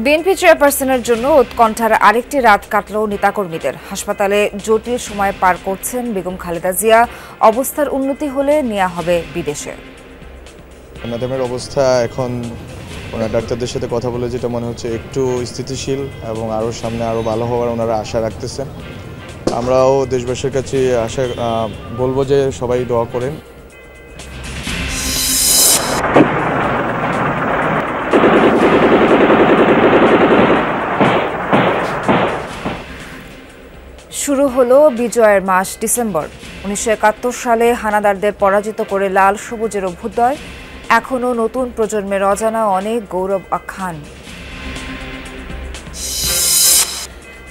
BNP চেয়ারপারসনের জন্য উৎকণ্ঠার আরেকটি রাত কাটল নেতাকর্মীদের। হাসপাতালে জটিল সময় পার করছেন বেগম খালেদা জিয়া। অবস্থার উন্নতি হলে নেওয়া হবে বিদেশে। ম্যাডামের অবস্থা এখন ওনার ডাক্তারদের সাথে কথা বলে যেটা মনে হচ্ছে একটু স্থিতিশীল এবং আরও সামনে আরও ভালো হওয়ার ওনারা আশা রাখতেছেন। আমরাও দেশবাসীর কাছে আশা বলবো যে সবাই দোয়া করেন। শুরু হলো বিজয়ের মাস ডিসেম্বর। 1971 সালে হানাদারদের পরাজিত করে লাল সবুজের অভ্যুদয়। এখনও নতুন প্রজন্মের অজানা অনেক গৌরব আখ্যান।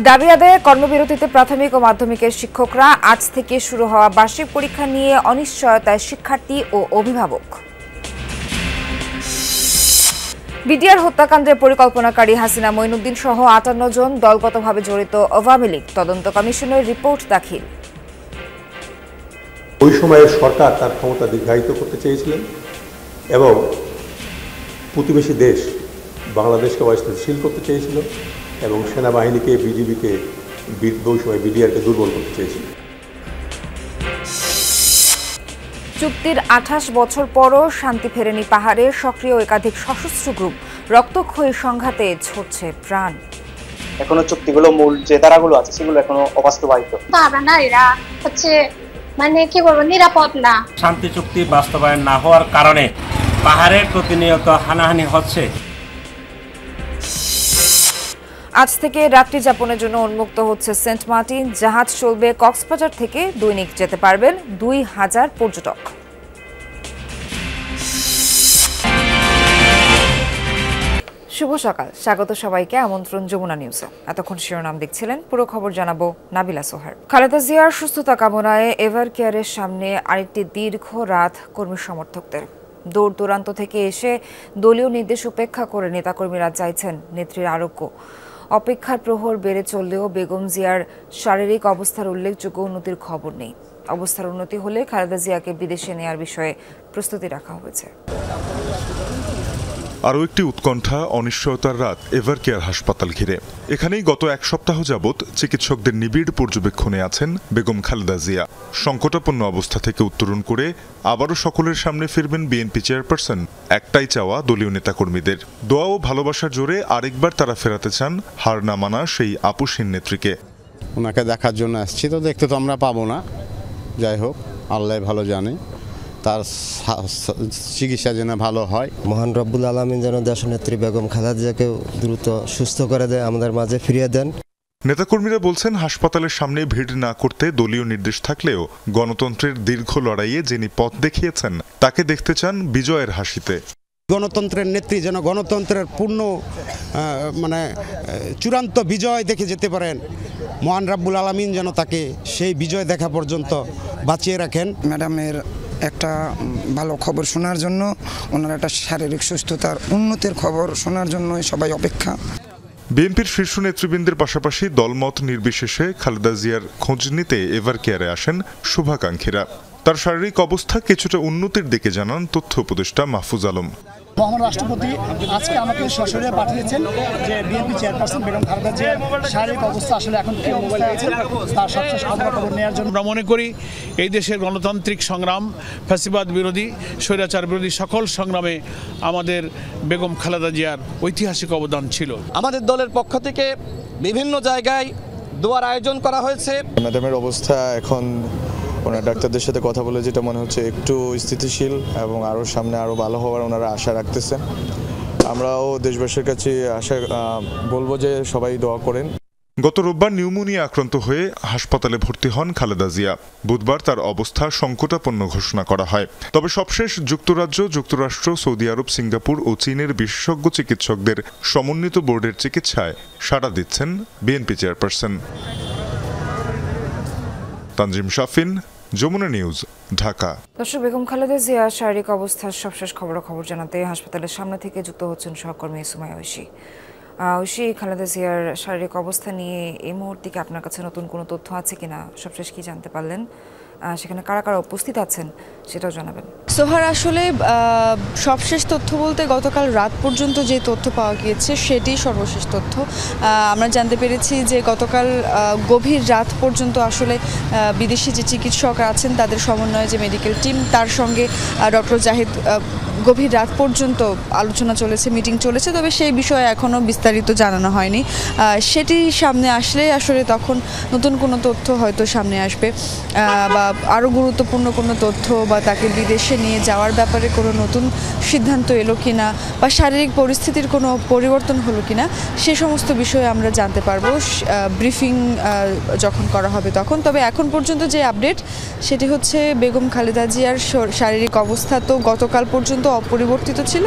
দাবি আদায়ে কর্মবিরতিতে প্রাথমিক ও মাধ্যমিকের শিক্ষকরা। আজ থেকে শুরু হওয়া বার্ষিক পরীক্ষা নিয়ে অনিশ্চয়তায় শিক্ষার্থী ও অভিভাবক। বিডিআর হত্যাকাণ্ডের পরিকল্পনাকারী হাসিনা মঈনুদ্দিন সহ ৫৮ জন দলগতভাবে জড়িত আওয়ামী লীগ তদন্ত কমিশনের রিপোর্ট দাখিল। ওই সময়ের সরকার তার ক্ষমতা দীর্ঘায়িত করতে চেয়েছিলেন এবং প্রতিবেশী দেশ বাংলাদেশকে অস্থিতিশীল করতে চেয়েছিল এবং সেনাবাহিনীকে বিজিবিকে ওই সময় বিডিআরকে দুর্বল করতে চেয়েছিল। চুক্তির ২৮ বছর পরও শান্তি ফেরেনি পাহাড়ে। সক্রিয় একাধিক সশস্ত্র গ্রুপ। রক্তক্ষয়ী সংঘাতে ঝরছে প্রাণ। এখনো চুক্তিগুলো মূল যে ধারাগুলো আছে সেগুলো এখনো অবাস্তবায়িত। আমরা নারীরা কি বলবো, নিরাপদ না। শান্তি চুক্তি বাস্তবায়ন না হওয়ার কারণে পাহাড়ে প্রতিনিয়ত হানাহানি হচ্ছে। আজ থেকে রাত্রি যাপনের জন্য উন্মুক্ত হচ্ছে সেন্ট মার্টিন। জাহাজ চলবে। কক্সবাজার থেকে দৈনিক যেতে পারবেন ২,০০০ পর্যটক। শুভ সকাল, স্বাগত সবাইকে। আমন্ত্রণ যমুনা নিউজে। এতক্ষণ শিরোনাম দেখছিলেন, পুরো খবর জানাবো নাবিলা সোহার। খালেদা জিয়ার সুস্থতা কামনায় এভার কেয়ারের সামনে আরেকটি দীর্ঘ রাত কর্মী সমর্থকদের। দূর দূরান্ত থেকে এসে দলীয় নির্দেশ উপেক্ষা করে নেতাকর্মীরা চাইছেন নেত্রীর আরোগ্য। অপেক্ষার প্রহর বেড়ে চললেও বেগম জিয়ার শারীরিক অবস্থার উল্লেখযোগ্য উন্নতির খবর নেই। অবস্থার উন্নতি হলে খালেদা জিয়াকে বিদেশে নেয়ার বিষয়ে প্রস্তুতি রাখা হয়েছে। আরও একটি উৎকণ্ঠা, অনিশ্চয়তার রাত এভার কেয়ার হাসপাতাল ঘিরে। এখানেই গত এক সপ্তাহ যাবৎ চিকিৎসকদের নিবিড় পর্যবেক্ষণে আছেন বেগম খালেদা জিয়া। সংকটাপন্ন অবস্থা থেকে উত্তরণ করে আবারও সকলের সামনে ফিরবেন বিএনপি চেয়ারপারসন। একটাই চাওয়া দলীয় নেতাকর্মীদের, দোয়া ও ভালোবাসার জোরে আরেকবার তারা ফেরাতে চান হার না মানা সেই আপুসীন নেত্রীকে। ওনাকে দেখার জন্য আসছি, তো দেখতে তো আমরা পাবো না। যাই হোক, আল্লাহ ভালো জানে, তার চিকিৎসা যেন ভালো হয়। মহান রব্বুল আলামিন যেন দেশনেত্রী বেগম খালেদা জিয়াকে দ্রুত সুস্থ করে দেয়, আমাদের মাঝে ফিরিয়ে দেন। নেতাকর্মীরা বলছেন, হাসপাতালের সামনে ভিড় না করতে দলীয় নির্দেশ থাকলেও গণতন্ত্রের দীর্ঘ লড়াইয়ে যিনি পথ দেখিয়েছেন তাকে দেখতে চান বিজয়ের হাসিতে। গণতন্ত্রের নেত্রী যেন গণতন্ত্রের পূর্ণ চূড়ান্ত বিজয় দেখে যেতে পারেন। মহান রব্বুল আলামিন যেন তাকে সেই বিজয় দেখা পর্যন্ত বাঁচিয়ে রাখেন। ম্যাডামের একটা ভালো খবর শোনার জন্য, ওনার একটা শারীরিক সুস্থতার উন্নতির খবর শোনার জন্য সবাই অপেক্ষা। বিএনপির শীর্ষ নেতৃবৃন্দের পাশাপাশি দলমত নির্বিশেষে খালেদা জিয়ার খোঁজ নিতে এভার কেয়ারে আসেন শুভাকাঙ্ক্ষীরা। তার শারীরিক অবস্থা কিছুটা উন্নতির দিকে জানান তথ্য উপদেষ্টা মাহফুজ আলম। মহামান্য রাষ্ট্রপতি আজকে আমাকে সশরীরে পাঠিয়েছেন যে বিএনপি চেয়ারপারসন বেগম খালেদা জিয়ার শারীরিক অবস্থা আসলে এখন কি অবস্থায় আছে তার সবশেষ খবর নেওয়ার জন্য। আমরা মনে করি এই দেশের গণতান্ত্রিক সংগ্রাম, ফ্যাসিবাদ বিরোধী, স্বৈরাচার বিরোধী সকল সংগ্রামে আমাদের বেগম খালেদা জিয়ার ঐতিহাসিক অবদান ছিল। আমাদের দলের পক্ষ থেকে বিভিন্ন জায়গায় দোয়ার আয়োজন করা হয়েছে। ম্যাডামের অবস্থা এখন ওনার ডাক্তারদের সাথে কথা বলে যেটা মনে হচ্ছে একটু স্থিতিশীল এবং আরও সামনে আরও ভালো হওয়ার ওনারা আশা রাখতেছেন। আমরাও দেশবাসীর কাছে আশা বলবো যে সবাই দোয়া করেন। গত রোববার নিউমোনিয়া আক্রান্ত হয়ে হাসপাতালে ভর্তি হন খালেদা জিয়া। বুধবার তার অবস্থা সংকটাপন্ন ঘোষণা করা হয়। তবে সবশেষ যুক্তরাজ্য, যুক্তরাষ্ট্র, সৌদি আরব, সিঙ্গাপুর ও চীনের বিশেষজ্ঞ চিকিৎসকদের সমন্বিত বোর্ডের চিকিৎসায় সাড়া দিচ্ছেন BNP chairperson. Tanjim Shafin, Jamuna news, Dhaka. দর্শক, বেগম খালেদা জিয়ার শারীরিক অবস্থার সবশেষ খবর জানাতে হাসপাতালের সামনে থেকে যুক্ত হচ্ছেন সহকর্মী সুমাইয়া ঐশী। ঐশী, খালেদা জিয়ার শারীরিক অবস্থা নিয়ে এই মুহূর্তে কি আপনার কাছে নতুন কোনো তথ্য আছে কিনা? সবশেষ কি জানতে পারলেন? সেখানে কারা কারা উপস্থিত আছেন সেটাও জানাবেন। সোহার, আসলে সবশেষ তথ্য বলতে গতকাল রাত পর্যন্ত যে তথ্য পাওয়া গিয়েছে সেটি সর্বশেষ তথ্য। আমরা জানতে পেরেছি যে গতকাল গভীর রাত পর্যন্ত আসলে বিদেশি যে চিকিৎসক আছেন তাদের সমন্বয়ে যে মেডিকেল টিম, তার সঙ্গে ডক্টর জাহিদ গভীর রাত পর্যন্ত আলোচনা চলেছে, মিটিং চলেছে। তবে সেই বিষয়ে এখনও বিস্তারিত জানানো হয়নি। সেটি সামনে আসলে আসলে তখন নতুন কোনো তথ্য হয়তো সামনে আসবে, বা আরও গুরুত্বপূর্ণ কোনো তথ্য, বা তাকে বিদেশে নিয়ে যাওয়ার ব্যাপারে কোনো নতুন সিদ্ধান্ত এলো কিনা, বা শারীরিক পরিস্থিতির কোনো পরিবর্তন হলো কিনা, সে সমস্ত বিষয়ে আমরা জানতে পারবো ব্রিফিং যখন করা হবে তখন। তবে এখন পর্যন্ত যে আপডেট সেটি হচ্ছে বেগম খালেদা জিয়ার শারীরিক অবস্থা তো গতকাল পর্যন্ত অপরিবর্তিত ছিল।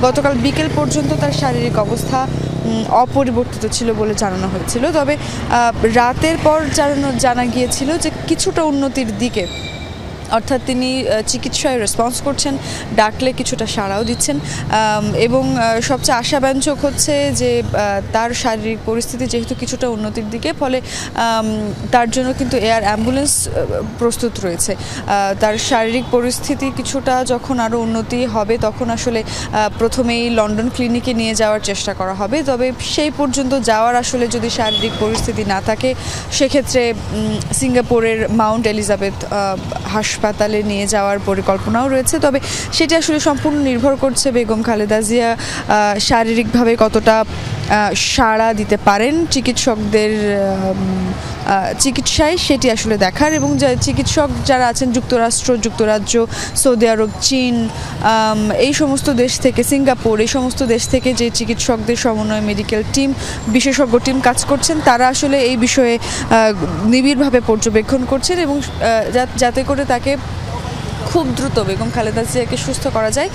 গতকাল বিকেল পর্যন্ত তার শারীরিক অবস্থা অপরিবর্তিত ছিল বলে জানানো হয়েছিল। তবে রাতের পর জানা গিয়েছিল যে কিছুটা উন্নতির দিকে, অর্থাৎ তিনি চিকিৎসায় রেসপন্স করছেন, ডাকলে কিছুটা সাড়াও দিচ্ছেন, এবং সবচেয়ে আশাব্যঞ্জক হচ্ছে যে তার শারীরিক পরিস্থিতি যেহেতু কিছুটা উন্নতির দিকে, ফলে তার জন্য কিন্তু এয়ার অ্যাম্বুলেন্স প্রস্তুত রয়েছে। তার শারীরিক পরিস্থিতি কিছুটা যখন আরও উন্নতি হবে তখন আসলে প্রথমেই লন্ডন ক্লিনিকে নিয়ে যাওয়ার চেষ্টা করা হবে। তবে সেই পর্যন্ত যাওয়ার আসলে যদি শারীরিক পরিস্থিতি না থাকে, সেক্ষেত্রে সিঙ্গাপুরের মাউন্ট এলিজাবেথ হাসপাতালে নিয়ে যাওয়ার পরিকল্পনাও রয়েছে। তবে সেটি আসলে সম্পূর্ণ নির্ভর করছে বেগম খালেদা জিয়া শারীরিকভাবে কতটা সাড়া দিতে পারেন চিকিৎসকদের চিকিৎসায়, সেটি আসলে দেখার। এবং চিকিৎসক যারা আছেন যুক্তরাষ্ট্র, যুক্তরাজ্য, সৌদি আরব, চীন, এই সমস্ত দেশ থেকে, সিঙ্গাপুর, এই সমস্ত দেশ থেকে যে চিকিৎসকদের সমন্বয়ে মেডিকেল টিম, বিশেষজ্ঞ টিম কাজ করছেন, তারা আসলে এই বিষয়ে নিবিড়ভাবে পর্যবেক্ষণ করছেন এবং যাতে করে তাকে খুব দ্রুত বেগম খালেদা জিয়াকে সুস্থ করা যায়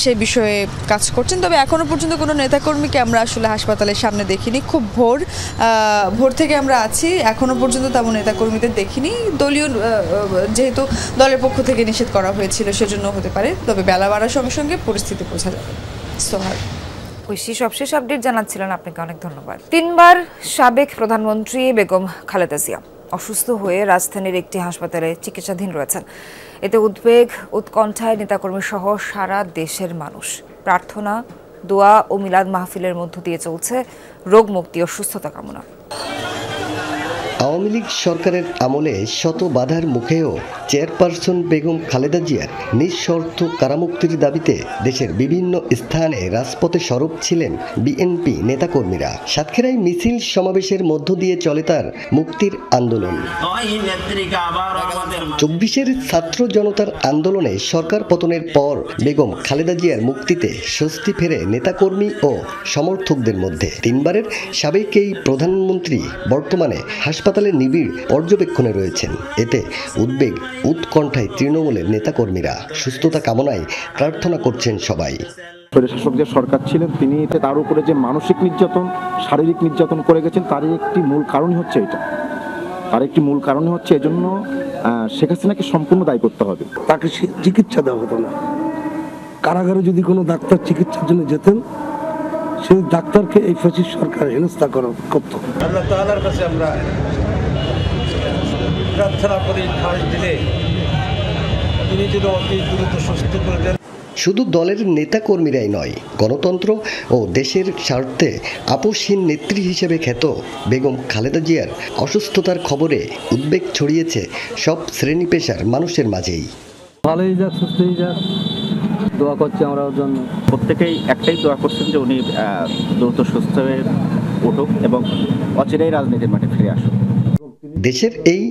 সেই বিষয়ে কাজ করছেন। তবে এখনও পর্যন্ত কোনো নেতাকর্মীকে আমরা আসলে হাসপাতালের সামনে দেখিনি। খুব ভোর থেকে আমরা আছি, এখনও পর্যন্ত তেমন নেতাকর্মীদের দেখিনি। দলীয় যেহেতু দলের পক্ষ থেকে নিষেধ করা হয়েছিল সেজন্য হতে পারে। তবে বেলা বাড়ার সঙ্গে সঙ্গে পরিস্থিতি বোঝা যাবে। সোহার, ঐশী সবশেষ আপডেট জানাচ্ছিলেন, আপনাকে অনেক ধন্যবাদ। 3 বার সাবেক প্রধানমন্ত্রী বেগম খালেদা জিয়া অসুস্থ হয়ে রাজধানীর একটি হাসপাতালে চিকিৎসাধীন রয়েছেন। এতে উদ্বেগ, উৎকণ্ঠায় নেতাকর্মী সহ সারা দেশের মানুষ। প্রার্থনা, দোয়া ও মিলাদ মাহফিলের মধ্য দিয়ে চলছে রোগ মুক্তি ও সুস্থতা কামনা। আওয়ামী লীগ সরকারের আমলে শত বাধার মুখেও চেয়ারপারসন বেগম খালেদা জিয়ার নিঃশর্ত কারামুক্তির দাবিতে দেশের বিভিন্ন স্থানে রাজপথে সরব ছিলেন বিএনপি নেতাকর্মীরা। সাতক্ষীরায় মিছিল সমাবেশের মধ্য দিয়ে চলে তার মুক্তির আন্দোলন। 24-এর ছাত্র জনতার আন্দোলনে সরকার পতনের পর বেগম খালেদা জিয়ার মুক্তিতে স্বস্তি ফেরে নেতাকর্মী ও সমর্থকদের মধ্যে। 3 বারের সাবেক এই প্রধানমন্ত্রী বর্তমানে হাসপাতালে নিবিড় পর্যবেক্ষণে রয়েছেন। এতে উদ্বেগ, উৎকণ্ঠায় তৃণমূলের নেতাকর্মীরা। সুস্থতা কামনায় প্রার্থনা করছেন সবাই। স্বৈরশাসক যে সরকার ছিলেন তিনি তার উপরে যে মানসিক নির্যাতন, শারীরিক নির্যাতন করে গেছেন, তারই একটি মূল কারণই হচ্ছে এটা। তার একটি মূল কারণই হচ্ছে এজন্য শেখ হাসিনাকে সম্পূর্ণ দায়ী করতে হবে। তাকে চিকিৎসা দেওয়া হতো না। কারাগারে যদি কোনো ডাক্তার চিকিৎসার জন্য যেতেন, সেই ডাক্তারকে এই ফ্যাসিস্ট সরকার হেনস্থা করত। আল্লাহ তাআলার কাছে আমরা প্রার্থনা করি, খাস দিলে তিনি যদি অতি দ্রুত সুস্থ করে দেন। শুধু দলের নেতাকর্মীরাই নয়, গণতন্ত্র ও দেশের স্বার্থে আপোষহীন নেত্রী হিসেবে খ্যাত বেগম খালেদা জিয়ার অসুস্থতার খবরে উদ্বেগ ছড়িয়েছে সব শ্রেণী পেশার মানুষের মাঝেই। ভালোই যাক, সুস্থই যাক, দোয়া করছি আমরা ওর জন্য। প্রত্যেকেই একটাই দোয়া করছেন যে উনি দ্রুত সুস্থ হয়ে উঠুক এবং অচিরেই রাজনীতির মাঠে ফিরে আসুক। দেশের এই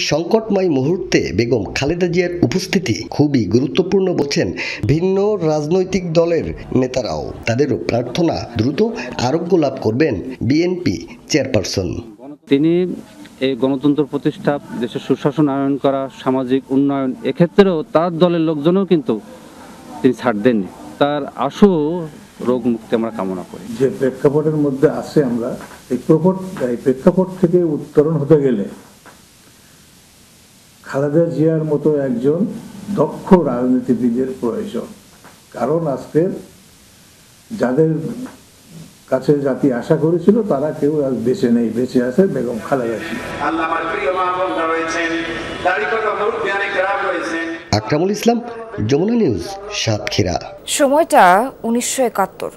সংকটময় মুহূর্তে বেগম খালেদা জিয়ার উপস্থিতি খুবই গুরুত্বপূর্ণ বলছেন ভিন্ন রাজনৈতিক দলের নেতারাও। তাদেরও প্রার্থনা দ্রুত আরোগ্য লাভ করবেন বিএনপি চেয়ারপারসন। তিনি এই গণতন্ত্র প্রতিষ্ঠা, দেশের সুশাসন আয়ন করা, সামাজিক উন্নয়ন, এক্ষেত্রেও তার দলের লোকজনও কিন্তু তিনি ছাড় দেননি। তার আশু রোগ মুক্তি আমরা কামনা করি। যে প্রেক্ষাপটের মধ্যে আছে আমরা এই প্রেক্ষাপট থেকে উত্তরণ হতে গেলে খালেদা জিয়ার মতো একজন দক্ষ রাজনীতিবিদের প্রয়োজন। কারণ আজকের যাদের কাছের জাতি আশা করেছিল তারা কেউ আজ দেশে নেই, বেঁচে আছে বেগম খালেদা জিয়া। আকরামুল ইসলাম, যমুনা নিউজ, সাতক্ষীরা। সময়টা 1971।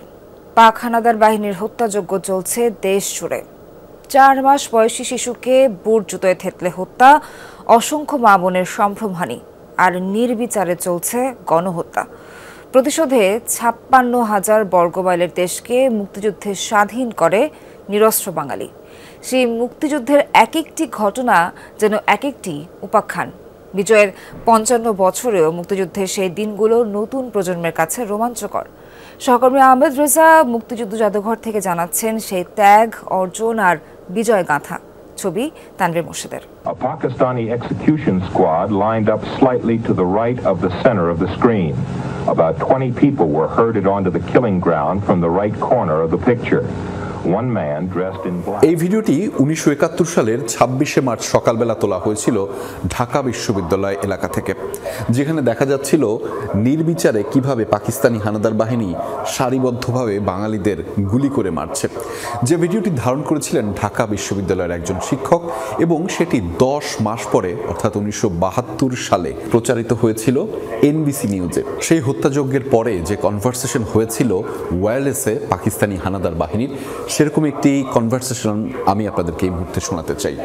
পাক হানাদার বাহিনীর হত্যাযজ্ঞ চলছে দেশ জুড়ে। 4 মাস বয়সী শিশুকে বুট জুতোয় থেতলে হত্যা, অসংখ্য মা বোনের সম্ভ্রমহানি, আর নির্বিচারে চলছে গণহত্যা। প্রতিশোধে 56,000 বর্গমাইলের দেশকে মুক্তিযুদ্ধে স্বাধীন করে নিরস্ত্র বাঙালি। সেই মুক্তিযুদ্ধের এক একটি ঘটনা যেন এক একটি উপাখ্যান। বিজয়ের 55 বছরেও মুক্তিযুদ্ধের সেই দিনগুলো নতুন প্রজন্মের কাছে রোমাঞ্চকর। সহকর্মী আহমেদ রেজা মুক্তিযুদ্ধ জাদুঘর থেকে জানাচ্ছেন সেই ত্যাগ, অর্জন আর বিজয় গাথা। ছবি Tanvir মোর্শেদের। A Pakistani execution squad lined up slightly to the right of the center of the screen. About 20 people were herded onto the killing ground from the right corner of the picture. One man dressed in black. এই ভিডিওটি 1971 সালের 26শে March সকালবেলা তোলা হয়েছিল ঢাকা বিশ্ববিদ্যালয় এলাকা থেকে, যেখানে দেখা যাচ্ছিল নির্বিচারে কিভাবে পাকিস্তানি হানাদার বাহিনী সারিবদ্ধভাবে বাঙালিদের গুলি করে মারছে। যে ভিডিওটি ধারণ করেছিলেন ঢাকা বিশ্ববিদ্যালয়ের একজন শিক্ষক, এবং সেটি 10 মাস পরে অর্থাৎ 1972 সালে প্রচারিত হয়েছিল এনবিসি নিউজে। সেই হত্যাযজ্ঞের পরে যে কনভারসেশন হয়েছিল ওয়্যারলেসে পাকিস্তানি হানাদার বাহিনীর, সেরকম একটি কনভারসেশন আমি আপনাদেরকে এই মুহূর্তে শোনাতে চাই।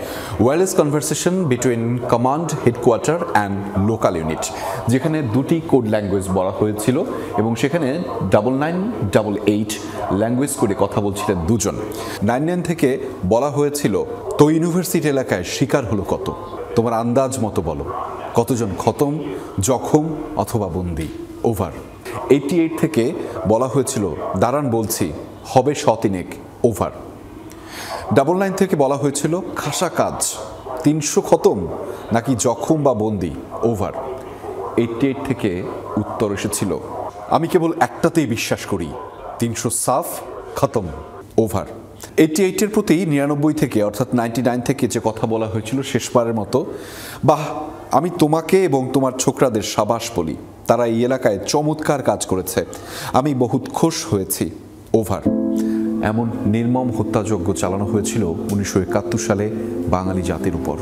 Wireless conversation between command, headquarter and local unit, যেখানে দুটি কোড ল্যাঙ্গুয়েজ বলা হয়েছিল এবং সেখানে 9988 ল্যাঙ্গুয়েজ করে কথা বলছিলেন দুজন। 99 থেকে বলা হয়েছিল, তো ইউনিভার্সিটি এলাকায় শিকার হলো কত, তোমার আন্দাজ মতো বলো, কতজন খতম, জখম অথবা বন্দি, ওভার। 88 থেকে বলা হয়েছিল, দাঁড়ান বলছি, হবে 100 ওভার। 99 থেকে বলা হয়েছিল, খাসা কাজ, 300 খতম নাকি জখম বা বন্দি, ওভার। 88 থেকে উত্তর এসেছিল, আমি কেবল একটাতেই বিশ্বাস করি, 300 সাফ, খতম, ওভার। 88-এর প্রতি 99 থেকে অর্থাৎ 99 থেকে যে কথা বলা হয়েছিল শেষবারের মতো, বাহ, আমি তোমাকে এবং তোমার ছোকরাদের সাবাস বলি, তারা এই এলাকায় চমৎকার কাজ করেছে, আমি বহুত খুশ হয়েছি, ওভার। এমন নির্মম হত্যাযজ্ঞ চালানো হয়েছিল 1971 সালে বাঙালি জাতির উপর।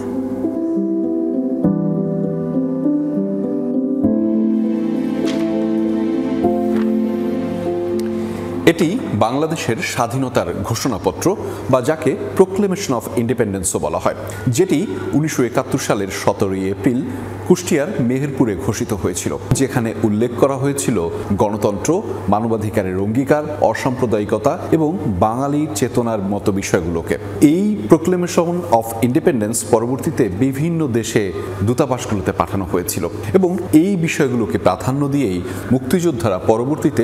এটি বাংলাদেশের স্বাধীনতার ঘোষণাপত্র বা যাকে প্রোক্লেমেশন অফ ইন্ডিপেন্ডেন্সও বলা হয়, যেটি 1971 সালের 17 এপ্রিল কুষ্টিয়ার মেহেরপুরে ঘোষিত হয়েছিল, যেখানে উল্লেখ করা হয়েছিল গণতন্ত্র, মানবাধিকারের অঙ্গীকার, অসাম্প্রদায়িকতা এবং বাঙালি চেতনার মতো বিষয়গুলোকে। এই প্রোক্লেমেশন অফ ইন্ডিপেন্ডেন্স পরবর্তীতে বিভিন্ন দেশে দূতাবাসগুলোতে পাঠানো হয়েছিল এবং এই বিষয়গুলোকে প্রাধান্য দিয়েই মুক্তিযোদ্ধারা পরবর্তীতে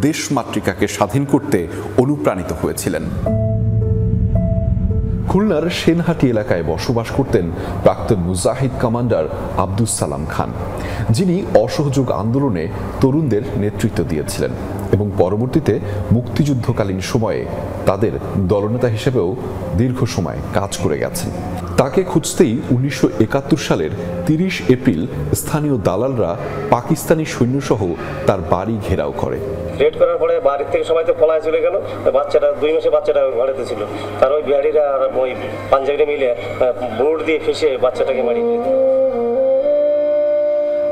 দেশমাতৃকাকে স্বাধীন করতে অনুপ্রাণিত হয়েছিলেন। খুলনার সেনহাটি এলাকায় বসবাস করতেন প্রাক্তন মুজাহিদ কমান্ডার আব্দুস সালাম খান, যিনি অসহযোগ আন্দোলনে তরুণদের নেতৃত্ব দিয়েছিলেন এবং পরবর্তীতে মুক্তিযুদ্ধকালীন সময়ে তাদের দলনেতা হিসেবেও দীর্ঘ সময় কাজ করে গেছেন। তাকে খুঁজতেই 1971 সালের 30 এপ্রিল স্থানীয় দালালরা পাকিস্তানি সৈন্যসহ তার বাড়ি ঘেরাও করে। রেড করার পরে বাড়ির থেকে সবাই তো পলায় চলে গেল, বাচ্চাটা 2 মাসে বাচ্চাটা ঘরেতে ছিল, তার ওই বিহারিরা আর ওই পাঞ্জাবিরা মিলে বোর্ড দিয়ে ফেসে বাচ্চাটাকে মারিয়ে দিল।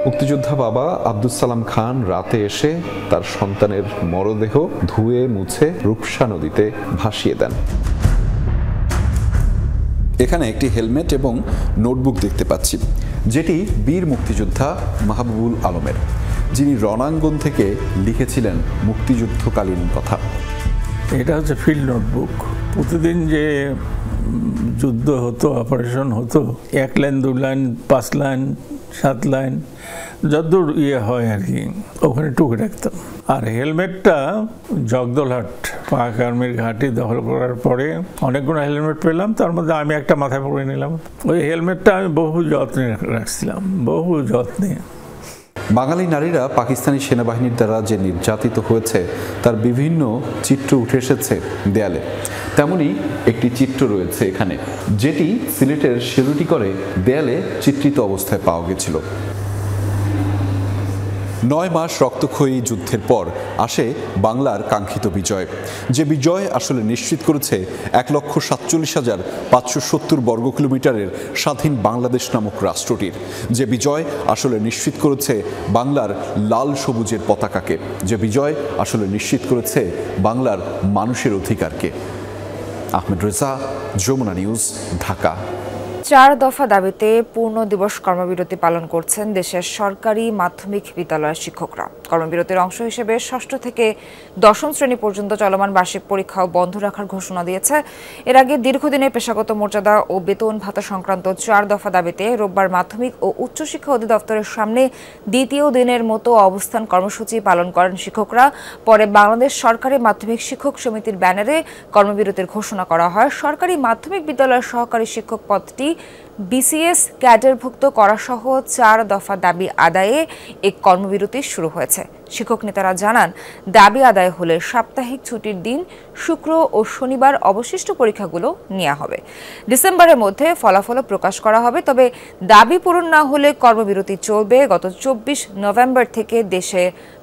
মুক্তিযোদ্ধা বাবা আব্দুস সালাম খান রাতে এসে তার সন্তানের মরদেহ ধুয়ে মুছে রূপসা নদীতে ভাসিয়ে দেন। এখানে একটি হেলমেট এবং নোটবুক দেখতে পাচ্ছি, যেটি বীর মুক্তিযোদ্ধা মাহবুবুল আলমের, যিনি রণাঙ্গন থেকে লিখেছিলেন মুক্তিযুদ্ধকালীন কথা। এটা হচ্ছে ফিল্ড নোটবুক। প্রতিদিন যে যুদ্ধ হতো, অপারেশন হতো, 1 লাইন 2 লাইন 5 লাইন 7 লাইন যতদূর হয় আর কি, ওখানে টুকে রাখতাম। আর হেলমেটটা জগদলহাট পাক আর্মির ঘাঁটি দখল করার পরে অনেকগুলো হেলমেট পেলাম, তার মধ্যে আমি একটা মাথায় পরে নিলাম। ওই হেলমেটটা আমি বহু যত্নে রাখছিলাম, বহু যত্নে। বাঙালি নারীরা পাকিস্তানি সেনাবাহিনীর দ্বারা যে নির্যাতিত হয়েছে তার বিভিন্ন চিত্র উঠে এসেছে দেয়ালে। তেমনি একটি চিত্র রয়েছে এখানে, যেটি সিলেটের শেলুটি করে দেয়ালে চিত্রিত অবস্থায় পাওয়া গেছিল। 9 মাস রক্তক্ষয়ী যুদ্ধের পর আসে বাংলার কাঙ্ক্ষিত বিজয়, যে বিজয় আসলে নিশ্চিত করেছে 1,47,570 বর্গ কিলোমিটারের স্বাধীন বাংলাদেশ নামক রাষ্ট্রটির, যে বিজয় আসলে নিশ্চিত করেছে বাংলার লাল সবুজের পতাকাকে, যে বিজয় আসলে নিশ্চিত করেছে বাংলার মানুষের অধিকারকে। আহমেদ রেজা, যমুনা নিউজ, ঢাকা। 4 দফা দাবিতে পূর্ণ দিবস কর্মবিরতি পালন করছেন দেশের সরকারি মাধ্যমিক বিদ্যালয়ের শিক্ষকরা। কর্মবিরতির অংশ হিসেবে 6ষ্ঠ থেকে 10ম শ্রেণী পর্যন্ত চলমান বার্ষিক পরীক্ষাও বন্ধ রাখার ঘোষণা দিয়েছে। এর আগে দীর্ঘদিনের পেশাগত মর্যাদা ও বেতন ভাতা সংক্রান্ত 4 দফা দাবিতে রোববার মাধ্যমিক ও উচ্চশিক্ষা অধিদপ্তরের সামনে দ্বিতীয় দিনের মতো অবস্থান কর্মসূচি পালন করেন শিক্ষকরা। পরে বাংলাদেশ সরকারি মাধ্যমিক শিক্ষক সমিতির ব্যানারে কর্মবিরতির ঘোষণা করা হয়। সরকারি মাধ্যমিক বিদ্যালয়ের সহকারী শিক্ষক পদটি বিসিএস ক্যাডারভুক্ত করা সহ 4 দফা দাবি আদায়ে এক কর্মবিরতি শুরু হয়েছে। শিক্ষক নেতারা জানান, দাবি আদায় হলে সাপ্তাহিক ছুটির দিন শুক্র ও শনিবার অবশিষ্ট পরীক্ষাগুলো নেওয়া হবে। ডিসেম্বরের মধ্যে ফলাফল প্রকাশ করা হবে। তবে দাবি পূরণ না হলে কর্মবিরতি চলবে। গত 24 নভেম্বর থেকে দেশে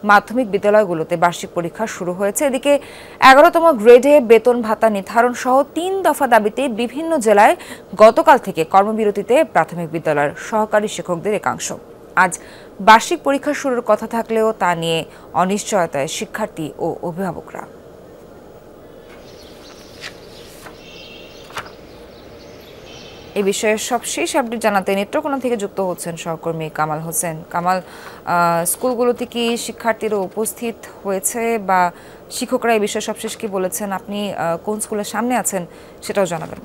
মাধ্যমিক বিদ্যালয়গুলোতে বার্ষিক পরীক্ষা শুরু হয়েছে। এদিকে 11তম গ্রেডে বেতন ভাতা নির্ধারণ সহ 3 দফা দাবিতে বিভিন্ন জেলায় গতকাল থেকে কর্মবিরতিতে প্রাথমিক বিদ্যালয়ের সহকারী শিক্ষকদের একাংশ। আজ বার্ষিক পরীক্ষা শুরুর কথা থাকলেও তা নিয়ে অনিশ্চয়তায় শিক্ষার্থী ও অভিভাবকরা। এই বিষয়ে সবশেষ আপডেট জানাতে নেত্রকোনা থেকে যুক্ত হচ্ছেন সহকর্মী কামাল হোসেন। কামাল, স্কুলগুলোতে কি শিক্ষার্থীরা উপস্থিত হয়েছে বা শিক্ষকরা এই বিষয়ে সবশেষ কি বলেছেন? আপনি কোন স্কুলের সামনে আছেন সেটাও জানাবেন।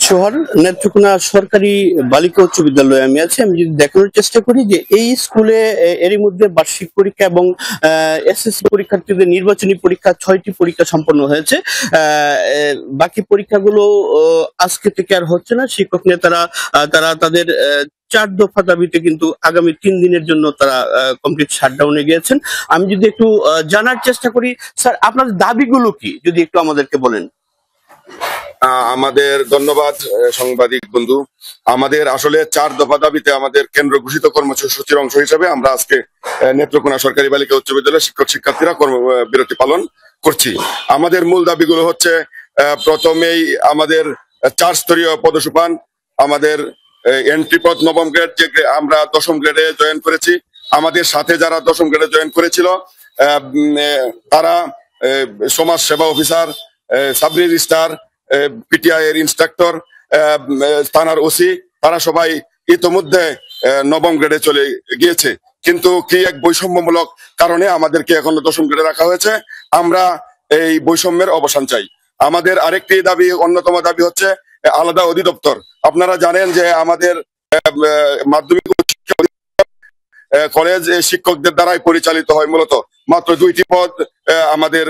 শহর নেত্রকোনা সরকারি বালিকা উচ্চ বিদ্যালয়ে আমি আছি। আমি যদি দেখানোর চেষ্টা করি যে এই স্কুলে এরই মধ্যে বার্ষিক পরীক্ষা এবং এসএসসি পরীক্ষার্থীদের নির্বাচনী পরীক্ষা 6টি পরীক্ষা সম্পন্ন হয়েছে। বাকি পরীক্ষাগুলো আজকে থেকে আর হচ্ছে না। শিক্ষক নেতারা তারা তাদের 4 দফা দাবিতে কিন্তু আগামী 3 দিনের জন্য তারা কমপ্লিট শাটডাউনে গিয়েছেন। আমি যদি একটু জানার চেষ্টা করি, স্যার আপনাদের দাবিগুলো কি যদি একটু আমাদেরকে বলেন। আমাদের ধন্যবাদ সাংবাদিক বন্ধু। আমাদের আসলে 4 দফা দাবিতে আমাদের কেন্দ্র ঘোষিত কর্মসূচির অংশ হিসেবে আমরা আজকে নেত্রকোনা সরকারি বালিকা উচ্চ বিদ্যালয়ের শিক্ষক শিক্ষার্থীরা কর্মবিরতি পালন করছি। আমাদের মূল দাবিগুলো হচ্ছে, প্রথমেই আমাদের 4 স্তরীয় পদসোপান, আমাদের এন্ট্রি পদ 9ম গ্রেড, যে আমরা 10ম গ্রেডে জয়েন করেছি। আমাদের সাথে যারা 10ম গ্রেডে জয়েন করেছিল তারা সমাজ সেবা অফিসার, সাব রেজিস্ট্রার, পিটিআই এর ইনস্ট্রাক্টর, থানার ওসি, তারা সবাই ইতোমধ্যে 9ম গ্রেডে চলে গিয়েছে। কিন্তু কি এক বৈষম্যমূলক কারণে আমাদেরকে এখনো 10ম গ্রেডে রাখা হয়েছে। আমরা এই বৈষম্যের অবসান চাই। আমাদের আরেকটি দাবি, অন্যতম দাবি হচ্ছে আলাদা অধিদপ্তর। আপনারা জানেন যে আমাদের মাধ্যমিক কলেজ শিক্ষকদের দ্বারাই পরিচালিত হয়। মূলত মাত্র 2টি পদ আমাদের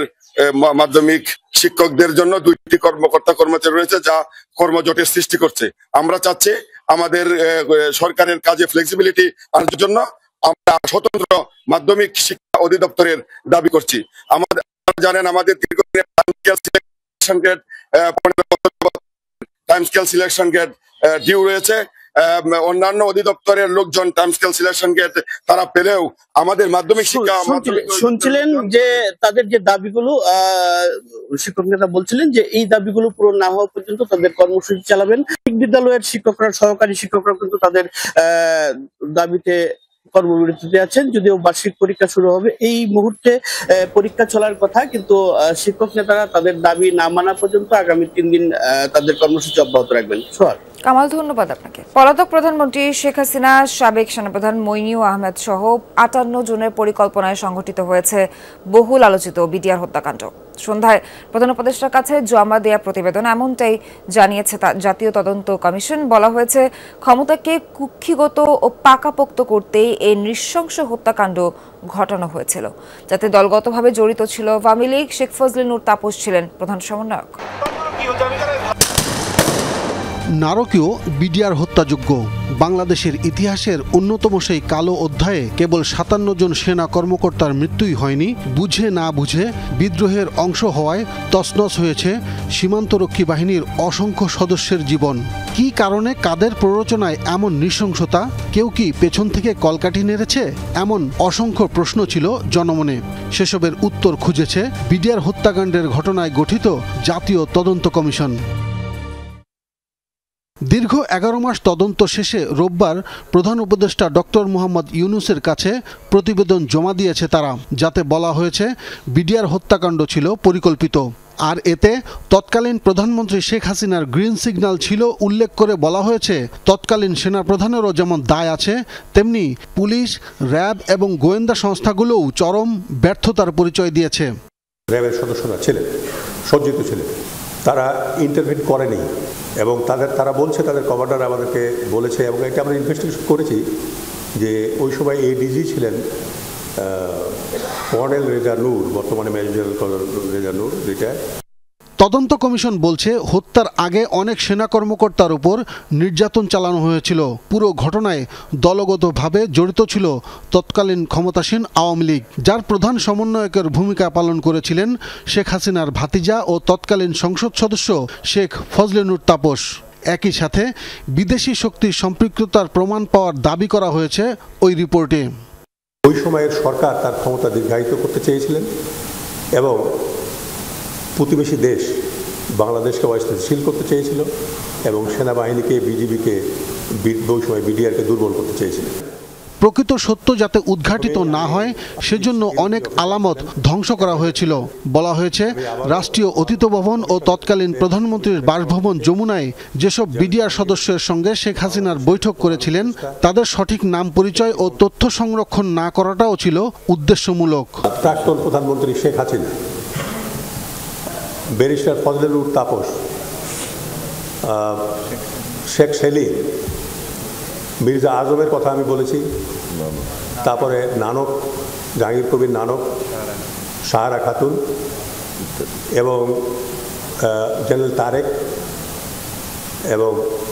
মাধ্যমিক শিক্ষকদের জন্য, 2টি কর্মকর্তা কর্মচারী রয়েছে, যা কর্মজটের সৃষ্টি করছে। আমরা চাচ্ছি আমাদের সরকারের কাজে ফ্লেক্সিবিলিটি আনার জন্য আমরা স্বতন্ত্র মাধ্যমিক শিক্ষা অধিদপ্তরের দাবি করছি। আমাদের জানেন আমাদের দীর্ঘদিনের time scale selection grade due রয়েছে। অন্যান্য অধিদপ্তরের লোকজন টাইম স্কেল সিলেকশন গেট তারা পেলেও আমাদের মাধ্যমিক শিক্ষা শুনছিলেন যে তাদের যে দাবিগুলো, শিক্ষক নেতা বলছিলেন যে এই দাবিগুলো পূরণ না হওয়া পর্যন্ত তাদের কর্মসূচি চালাবেন। বিদ্যালয়ের শিক্ষকরা, সহকারী শিক্ষকরা কিন্তু তাদের দাবিতে কর্মবিরতিতে আছেন। যদিও বার্ষিক পরীক্ষা শুরু হবে, এই মুহূর্তে পরীক্ষা চলার কথা, কিন্তু শিক্ষক নেতারা তাদের দাবি না মানা পর্যন্ত আগামী 3 দিন তাদের কর্মসূচি অব্যাহত রাখবেন। কামাল, ধন্যবাদ আপনাকে। পলাতক প্রধানমন্ত্রী শেখ হাসিনা, সাবেক সেনাপ্রধান মইনুল আহমেদ সহ 58 জনের পরিকল্পনায় সংঘটিত হয়েছে বহুল আলোচিত বিডিআর হত্যাকাণ্ড। সন্ধ্যায় প্রধান উপদেষ্টার কাছে জমা দেয়া প্রতিবেদন এমনটাই জানিয়েছে জাতীয় তদন্ত কমিশন। বলা হয়েছে, ক্ষমতাকে কুক্ষিগত ও পাকাপোক্ত করতেই এই নৃশংস হত্যাকাণ্ড ঘটানো হয়েছিল, যাতে দলগতভাবে জড়িত ছিল আওয়ামী লীগ। শেখ ফজলে নূর তাপস ছিলেন প্রধান সমন্বয়ক। নারকীয় বিডিআর হত্যাযজ্ঞ বাংলাদেশের ইতিহাসের অন্যতম সেই কালো অধ্যায়ে কেবল ৫৭ জন সেনা কর্মকর্তার মৃত্যুই হয়নি, বুঝে না বুঝে বিদ্রোহের অংশ হওয়ায় তছনছ হয়েছে সীমান্তরক্ষী বাহিনীর অসংখ্য সদস্যের জীবন। কী কারণে, কাদের প্ররোচনায় এমন নৃশংসতা? কেউ কি পেছন থেকে কলকাঠি নেড়েছে? এমন অসংখ্য প্রশ্ন ছিল জনমনে। সেসবের উত্তর খুঁজেছে বিডিআর হত্যাকাণ্ডের ঘটনায় গঠিত জাতীয় তদন্ত কমিশন। দীর্ঘ ১১ মাস তদন্ত শেষে রোববার প্রধান উপদেষ্টা ডক্টর মোহাম্মদ ইউনূসের কাছে প্রতিবেদন জমা দিয়েছে তারা, যাতে বলা হয়েছে বিডিআর হত্যাকাণ্ড ছিল পরিকল্পিত। আর এতে তৎকালীন প্রধানমন্ত্রী শেখ হাসিনার গ্রিন সিগন্যাল ছিল উল্লেখ করে বলা হয়েছে তৎকালীন সেনাপ্রধানেরও যেমন দায় আছে, তেমনি পুলিশ, র্যাব এবং গোয়েন্দা সংস্থাগুলোও চরম ব্যর্থতার পরিচয় দিয়েছে। র্যাবের সদস্যরা ছিলেন, সজ্জিত ছিলেন, তারা ইন্টারভিউ করেনি এবং তারা বলছে, তাদের কমান্ডার আমাদেরকে বলেছে, এবং এটা আমরা ইনভেস্টিগেশন করেছি যে ওই সময় এডিজি ছিলেন কর্নেল রেজা নূর, বর্তমানে মেজর জেনারেল কর্নেল রেজা নূর রিটায়ার্ড। তদন্ত কমিশন বলছে হত্যার আগে অনেক সেনা কর্মকর্তার উপর নির্যাতন চালানো হয়েছিল। পুরো ঘটনায় দলগতভাবে জড়িত ছিল তৎকালীন ক্ষমতাসীন আওয়ামী লীগ, যার প্রধান সমন্বয়কের ভূমিকা পালন করেছিলেন শেখ হাসিনার ভাতিজা ও তৎকালীন সংসদ সদস্য শেখ ফজলে নূর তাপস। একই সাথে বিদেশি শক্তির সম্পৃক্ততার প্রমাণ পাওয়ার দাবি করা হয়েছে ওই রিপোর্টে। ওই সময়ের সরকার তার ক্ষমতা দীর্ঘায়িত করতে চেয়েছিলেন এবং প্রতিবেশী দেশ বাংলাদেশকে অস্থিতিশীল করতে চেয়েছিল এবং সেনাবাহিনীকে, বিজিবিকে, ওই সময় বিডিআরকে দুর্বল করতে চেয়েছিল। প্রকৃত সত্য যাতে উদ্ঘাটিত না হয় সেজন্য অনেক আলামত ধ্বংস করা হয়েছিল। বলা হয়েছে রাষ্ট্রীয় অতীত ভবন ও তৎকালীন প্রধানমন্ত্রীর বাসভবন যমুনায় যেসব বিডিআর সদস্যের সঙ্গে শেখ হাসিনার বৈঠক করেছিলেন তাদের সঠিক নাম পরিচয় ও তথ্য সংরক্ষণ না করাটাও ছিল উদ্দেশ্যমূলক। প্রাক্তন প্রধানমন্ত্রী শেখ হাসিনা, ব্যারিস্টার ফজলে নূর তাপস, শেখ সেলিম, মির্জা আজমের কথা আমি বলেছি, তারপরে নানক, জাহাঙ্গীর কবির নানক, সাহারা খাতুন এবং জেনারেল তারেক এবং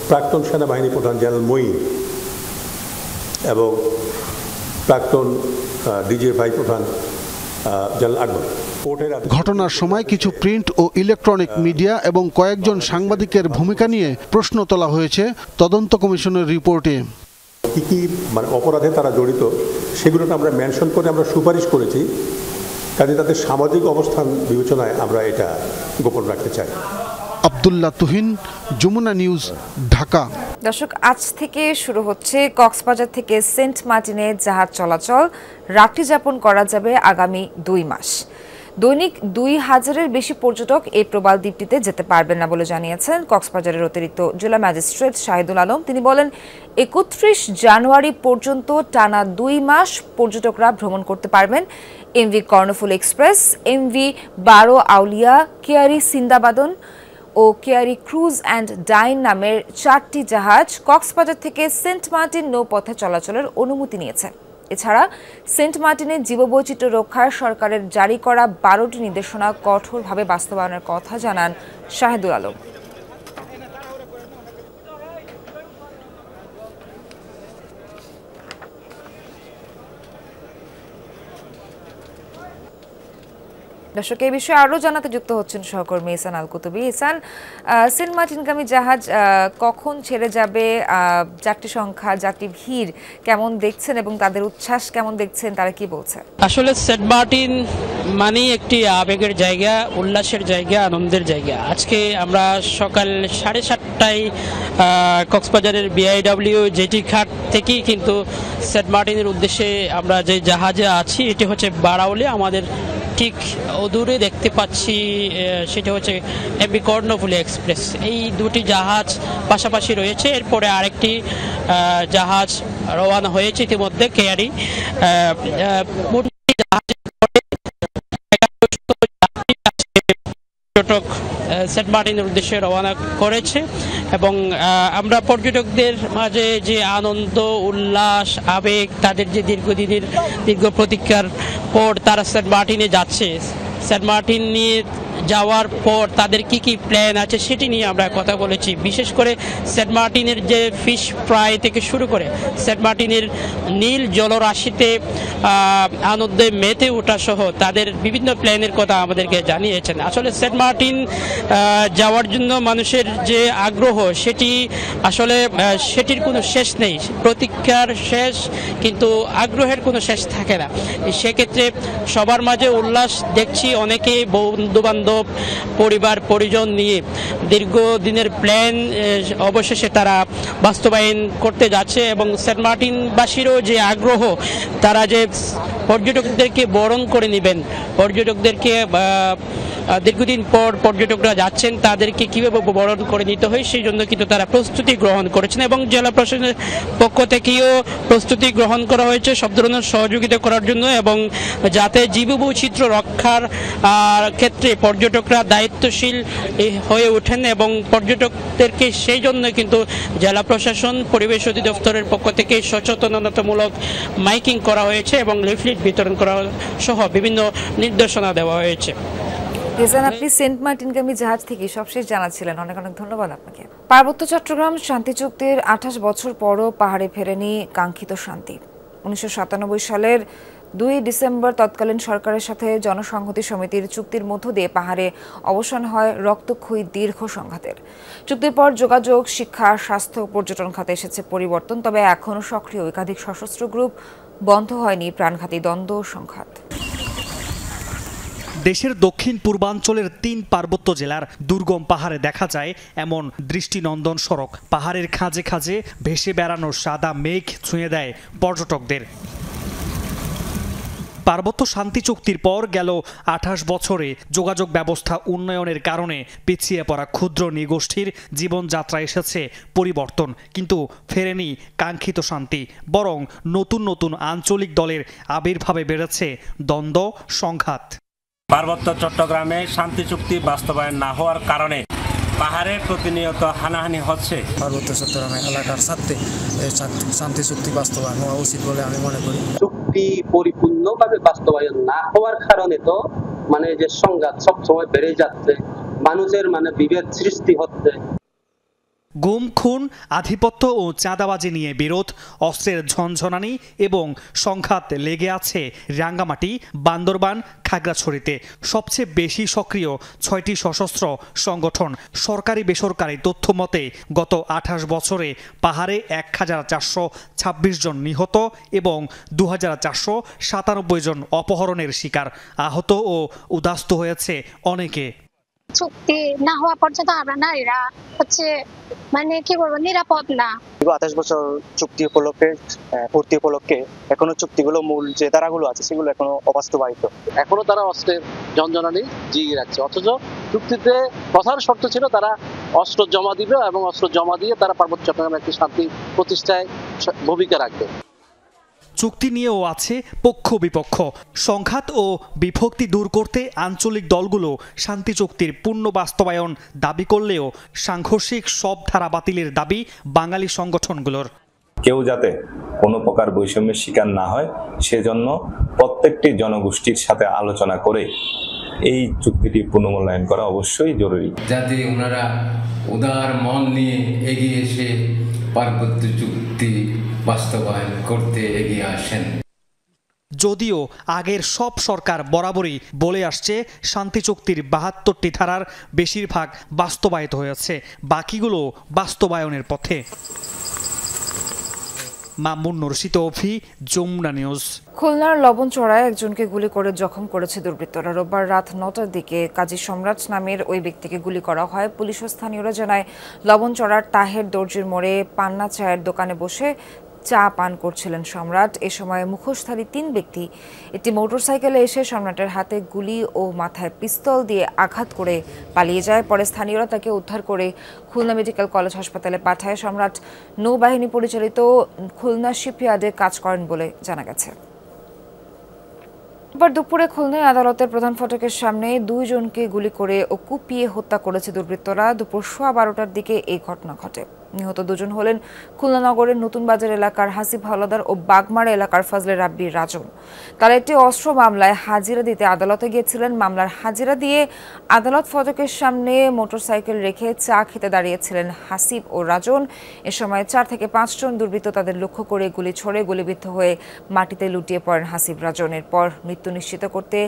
প্রাক্তন সেনাবাহিনী প্রধান জেনারেল মঈন এবং প্রাক্তন ডিজিএফআই প্রধান জেনারেল আকবর। ঘটনার সময় কিছু প্রিন্ট ও ইলেকট্রনিক মিডিয়া এবং কয়েকজন সাংবাদিকের ভূমিকা নিয়ে প্রশ্ন তোলা হয়েছে তদন্ত কমিশনের রিপোর্টে। কি কি অপরাধে তারা জড়িত সেগুলোকে আমরা মেনশন করে আমরা সুপারিশ করেছি, কাজে তাদের সামাজিক অবস্থান বিবেচনায় আমরা এটা গোপন রাখতে চাই। আব্দুল্লাহ তুহিন, যমুনা নিউজ, ঢাকা। দর্শক, আজ থেকে শুরু হচ্ছে কক্সবাজার থেকে সেন্ট মার্টিনে জাহাজ চলাচল। রাত্রি যাপন করা যাবে আগামী ২ মাস। দৈনিক ২,০০০-এর বেশি পর্যটক এই প্রবাল দ্বীপটিতে যেতে পারবেন না বলে জানিয়েছেন কক্সবাজারের অতিরিক্ত জেলা ম্যাজিস্ট্রেট শাহিদুল আলম। তিনি বলেন ৩১ জানুয়ারি পর্যন্ত টানা ২ মাস পর্যটকরা ভ্রমণ করতে পারবেন। MV Karnaphuli express, MV ১২ Auliya, Keari Sindbad ও কেয়ারি ক্রুজ অ্যান্ড ডাইন নামের ৪টি জাহাজ কক্সবাজার থেকে সেন্ট মার্টিন নৌপথে চলাচলের অনুমতি নিয়েছে। এছাড়া সেন্ট মার্টিনের জীববৈচিত্র্য রক্ষায় সরকারের জারি করা ১২টি নির্দেশনা কঠোরভাবে বাস্তবায়নের কথা জানান শাহিদুল আলম। দর্শক, এই বিষয়ে আরও জানাতে যুক্ত হচ্ছেন সহকর্মী ইসান আল কুতুবী। ইসান, সেন্ট মার্টিনগামী জাহাজ কখন ছেড়ে যাবে, যাত্রী সংখ্যা, যাত্রী ভিড় কেমন দেখছেন এবং তাদের উচ্ছ্বাস কেমন দেখছেন, তারা কি বলছে? আসলে সেন্ট মার্টিন মানে একটি আবেগের জায়গা, উল্লাসের জায়গা, আনন্দের জায়গা। আজকে আমরা সকাল 7:30টায় কক্সবাজারের বিআইডব্লিউ জেটি ঘাট থেকেই কিন্তু সেন্ট মার্টিনের উদ্দেশ্যে আমরা যে জাহাজে আছি এটি হচ্ছে বারাউলি। আমাদের ঠিক অদূরে দেখতে পাচ্ছি সেটা হচ্ছে এমভি কর্ণফুলি এক্সপ্রেস। এই দুটি জাহাজ পাশাপাশি রয়েছে। এরপরে আরেকটি জাহাজ রওনা হয়েছে ইতিমধ্যে, কেয়ারি। পর্যটক সেন্ট মার্টিনের উদ্দেশ্যে রওনা করেছে এবং আমরা পর্যটকদের মাঝে যে আনন্দ, উল্লাস, আবেগ, তাদের যে দীর্ঘ প্রতীক্ষার পর তারা সেন্ট মার্টিনে যাচ্ছে, সেন্ট মার্টিন নিয়ে যাওয়ার পর তাদের কি কি প্ল্যান আছে সেটি নিয়ে আমরা কথা বলেছি। বিশেষ করে সেন্ট মার্টিনের যে ফিশ ফ্রাই থেকে শুরু করে সেন্ট মার্টিনের নীল জলরাশিতে আনন্দে মেতে ওঠা সহ তাদের বিভিন্ন প্ল্যানের কথা আমাদেরকে জানিয়েছেন। আসলে সেন্ট মার্টিন যাওয়ার জন্য মানুষের যে আগ্রহ সেটি আসলে সেটির কোনো শেষ নেই, প্রতীক্ষার শেষ, কিন্তু আগ্রহের কোনো শেষ থাকে না। সেক্ষেত্রে সবার মাঝে উল্লাস দেখছি, অনেকেই বন্ধুবান্ধব পরিবার পরিজন নিয়ে দীর্ঘদিনের প্ল্যান অবশেষে তারা বাস্তবায়ন করতে যাচ্ছে এবং সেন্ট মার্টিনবাসীরও যে আগ্রহ, তারা যে পর্যটকদেরকে বরণ করে নেবেন, পর্যটকদেরকে দীর্ঘদিন পর পর্যটকরা যাচ্ছেন তাদেরকে কীভাবে বরণ করে নিতে হয় সেই জন্য কিন্তু তারা প্রস্তুতি গ্রহণ করেছেন এবং জেলা প্রশাসনের পক্ষ থেকেও প্রস্তুতি গ্রহণ করা হয়েছে সব ধরনের সহযোগিতা করার জন্য এবং যাতে জীববৈচিত্র্য রক্ষার ক্ষেত্রে পর্যটকরা দায়িত্বশীল হয়ে ওঠেন এবং পর্যটকদেরকে সেই জন্য কিন্তু জেলা প্রশাসন পরিবেশ অধিদপ্তরের পক্ষ থেকে সচেতনতামূলক মাইকিং করা হয়েছে এবং লিফলেট বিতরণ করা সহ বিভিন্ন নির্দেশনা দেওয়া হয়েছে। আপনি সেন্ট মার্টিনগামী জাহাজ থেকে সবশেষ জানাচ্ছিলেন, অনেক অনেক ধন্যবাদ আপনাকে। পার্বত্য চট্টগ্রাম শান্তি চুক্তির 28 বছর পরও পাহাড়ে ফেরেনি কাঙ্ক্ষিত শান্তি। 1997 সালের 2 ডিসেম্বর তৎকালীন সরকারের সাথে জনসংহতি সমিতির চুক্তির মধ্য দিয়ে পাহাড়ে অবসান হয় রক্তক্ষয়ী দীর্ঘ সংঘাতের। চুক্তির পর যোগাযোগ, শিক্ষা, স্বাস্থ্য, পর্যটন খাতে এসেছে পরিবর্তন, তবে এখনও সক্রিয় একাধিক সশস্ত্র গ্রুপ, বন্ধ হয়নি প্রাণঘাতী দ্বন্দ্ব সংঘাত। দেশের দক্ষিণ পূর্বাঞ্চলের 3 পার্বত্য জেলার দুর্গম পাহাড়ে দেখা যায় এমন দৃষ্টিনন্দন সড়ক। পাহাড়ের খাঁজে খাঁজে ভেসে বেড়ানো সাদা মেঘ ছুঁয়ে দেয় পর্যটকদের। পার্বত্য শান্তি চুক্তির পর গেল 28 বছরে যোগাযোগ ব্যবস্থা উন্নয়নের কারণে পিছিয়ে পড়া ক্ষুদ্র নৃগোষ্ঠীর জীবনযাত্রা এসেছে পরিবর্তন, কিন্তু ফেরেনি কাঙ্ক্ষিত শান্তি, বরং নতুন নতুন আঞ্চলিক দলের আবির্ভাবে বেড়েছে দ্বন্দ্ব সংঘাত। পার্বত্য চট্টগ্রামে শান্তি চুক্তি বাস্তবায়ন না হওয়ার কারণে পাহাড়ে প্রতিনিয়ত হানাহানি হচ্ছে। পার্বত্য চট্টগ্রাম এলাকার স্বার্থে শান্তি চুক্তি বাস্তবায়ন হওয়া উচিত বলে আমি মনে করি। চুক্তি পরিপূর্ণভাবে বাস্তবায়ন না হওয়ার কারণে তো যে সংঘাত সবসময় বেড়ে যাচ্ছে, মানুষের বিভেদ সৃষ্টি হচ্ছে। গুম, খুন, আধিপত্য ও চাঁদাবাজি নিয়ে বিরোধ, অস্ত্রের ঝনঝনানি এবং সংঘাত লেগে আছে রাঙ্গামাটি, বান্দরবান, খাগড়াছড়িতে। সবচেয়ে বেশি সক্রিয় 6টি সশস্ত্র সংগঠন। সরকারি বেসরকারি তথ্য মতে গত 28 বছরে পাহাড়ে 1426 জন নিহত এবং 2497 জন অপহরণের শিকার। আহত ও উদাস্ত হয়েছে অনেকে। চুক্তি না হওয়া পর্যন্ত আমরা নারীরা কি বলবো, নিরাপদ না। 28 বছর চুক্তি উপলক্ষে, পূর্তি উপলক্ষে এখনো চুক্তিগুলো মূল যে ধারাগুলো আছে সেগুলো এখনো অবাস্তবায়িত। এখনো তারা অস্ত্রের ঝনঝনানি জিয়ে রাখছে, অথচ চুক্তিতে প্রধান শর্ত ছিল তারা অস্ত্র জমা দিবে এবং অস্ত্র জমা দিয়ে তারা পার্বত্য চট্টগ্রামে একটি শান্তি প্রতিষ্ঠায় ভূমিকা রাখবে। চুক্তি নিয়েও আছে পক্ষ বিপক্ষ। সংঘাত ও বিভক্তি দূর করতে আঞ্চলিক দলগুলো শান্তি চুক্তির পূর্ণ বাস্তবায়ন দাবি করলেও সাংঘর্ষিক সব ধারা বাতিলের দাবি বাঙালি সংগঠনগুলোর। কেউ যাতে কোনো প্রকার বৈষম্যের শিকার না হয় সেজন্য প্রত্যেকটি জনগোষ্ঠীর সাথে আলোচনা করে এই চুক্তিটি পুনর্মূল্যায়ন করা অবশ্যই জরুরি। যাতে ওনারা উদার মন নিয়ে এগিয়ে এসে পার্বত্য চুক্তি বাস্তবায়ন করতে এগিয়ে আসেন। যদিও আগের সব সরকার বরাবরই বলে আসছে শান্তি চুক্তির 72টি ধারার বেশিরভাগ বাস্তবায়িত হয়েছে, বাকিগুলো বাস্তবায়নের পথে। মামুন নরসিত অভি, যমুনা নিউজ। খুলনার লবণচড়ায় একজনকে গুলি করে জখম করেছে দুর্বৃত্তরা। রোববার রাত 9টার দিকে কাজী সম্রাট নামের ওই ব্যক্তিকে গুলি করা হয়। পুলিশ ও স্থানীয়রা জানায় লবণচড়ার তাহের দর্জির মোড়ে পান্না চায়ের দোকানে বসে চা পান করছিলেন সম্রাট। এ সময় মুখোশধারী 3 ব্যক্তি একটি মোটরসাইকেলে এসে সম্রাটের হাতে গুলি ও মাথায় পিস্তল দিয়ে আঘাত করে পালিয়ে যায়। পরে স্থানীয়রা তাকে উদ্ধার করে খুলনা মেডিকেল কলেজ হাসপাতালে পাঠায়। সম্রাট নৌবাহিনী পরিচালিত খুলনা শিপইয়ার্ডে কাজ করেন বলে জানা গেছে। এবার দুপুরে খুলনায় আদালতের প্রধান ফটকের সামনে 2 জনকে গুলি করে ও কুপিয়ে হত্যা করেছে দুর্বৃত্তরা। দুপুর 12:15টার দিকে এই ঘটনা ঘটে। নিহত দুজন হলেন খুলনা নগরের নতুন বাজার এলাকার হাসিব হাওলাদার ও বাগমারা এলাকার ফজলে রাব্বি রাজন। তারা একটি অস্ত্র মামলায় হাজিরা দিতে আদালতে গিয়েছিলেন। মামলার হাজিরা দিয়ে আদালত ফটকের সামনে মোটরসাইকেল রেখে চা খেতে দাঁড়িয়েছিলেন হাসিব ও রাজন। এ সময় 4 থেকে 5 জন দুর্বৃত্ত তাদের লক্ষ্য করে গুলি ছোড়ে গুলিবিদ্ধ হয়ে মাটিতে লুটিয়ে পড়েন হাসিব রাজন। এরপর মৃত্যু নিশ্চিত করতে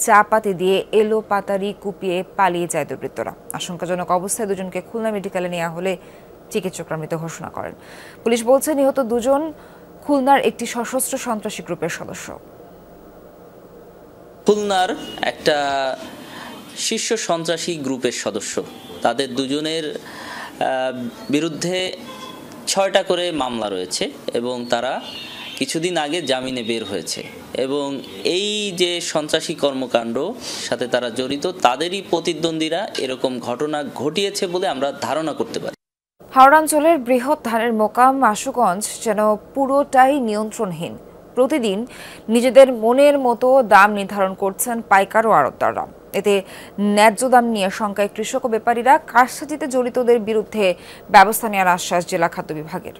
চা পাতি দিয়ে এলো পাতারি কুপিয়ে পালিয়ে যায় দুর্বৃত্তরা। আশঙ্কাজনক অবস্থায় দুজনকে খুলনা মেডিকেলে নেওয়া হলে চিকিৎসকরা মৃত ঘোষণা করেন। পুলিশ বলছে নিহত দুজন খুলনার একটি সশস্ত্র সন্ত্রাসী গ্রুপের সদস্য। খুলনার একটা শীর্ষ সন্ত্রাসী গ্রুপের সদস্য। তাদের দুজনের বিরুদ্ধে 6টা করে মামলা রয়েছে এবং তারা কিছুদিন আগে জামিনে বের হয়েছে এবং এই যে সন্ত্রাসী কর্মকাণ্ড সাথে তারা জড়িত, তাদেরই প্রতিদ্বন্দ্বীরা এরকম ঘটনা ঘটিয়েছে বলে আমরা ধারণা করতে পারি। হাওড়া অঞ্চলের বৃহৎ ধানের মোকাম আশুগঞ্জ যেন পুরোটাই নিয়ন্ত্রণহীন। প্রতিদিন নিজেদের মনের মতো দাম নির্ধারণ করছেন পাইকার ও আড়তদাররা। এতে ন্যায্য দাম নিয়ে শঙ্কায় কৃষক ও ব্যাপারীরা। কারসাজিতে জড়িতদের বিরুদ্ধে ব্যবস্থা নেওয়ার আশ্বাস জেলা খাদ্য বিভাগের।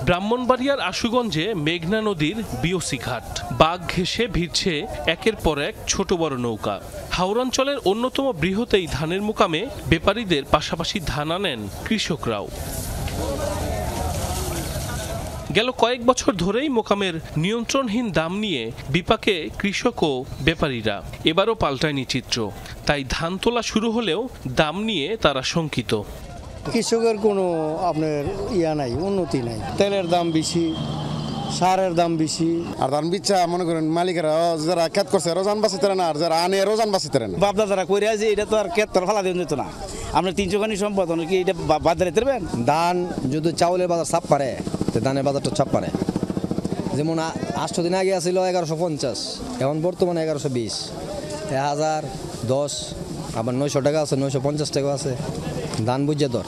ব্রাহ্মণবাড়িয়ার আশুগঞ্জে মেঘনা নদীর বিওসি ঘাট, বাঘ ঘেঁষে ভিড়ছে একের পর এক ছোট বড় নৌকা। হাওড়াঞ্চলের অন্যতম বৃহৎ এই ধানের মোকামে ব্যাপারীদের পাশাপাশি ধান আনেন কৃষকরাও। গেল কয়েক বছর ধরেই মোকামের নিয়ন্ত্রণহীন দাম নিয়ে বিপাকে কৃষক ও ব্যাপারীরা। এবারও পাল্টায়নি চিত্র, তাই ধান তোলা শুরু হলেও দাম নিয়ে তারা শঙ্কিত। কৃষকের কোনো আপনার নাই, উন্নতি নাই। তেলের দাম বেশি, সারের দাম বেশি। আর ধান বিচ্ছা মনে করেন মালিকেরা যারা খেত করছে রোজান বাঁচিতে না, আর যারা আনে রোজান বাঁচিতে না। বাপদা যারা করে আছে এটা তো আর খেত ফালা দিয়ে যেত না। আপনার 300 খানি সম্পদ কি এটা বাজারে দেবেন? ধান যদি চাউলের বাজার চাপ পারে, ধানের বাজারটা চাপ পারে। যেমন 8 দিন আগে আছিল 1150, এখন বর্তমানে 1120, 1010, আবার 900 টাকা আছে, 950 টাকা আছে ধান বুঝে দর।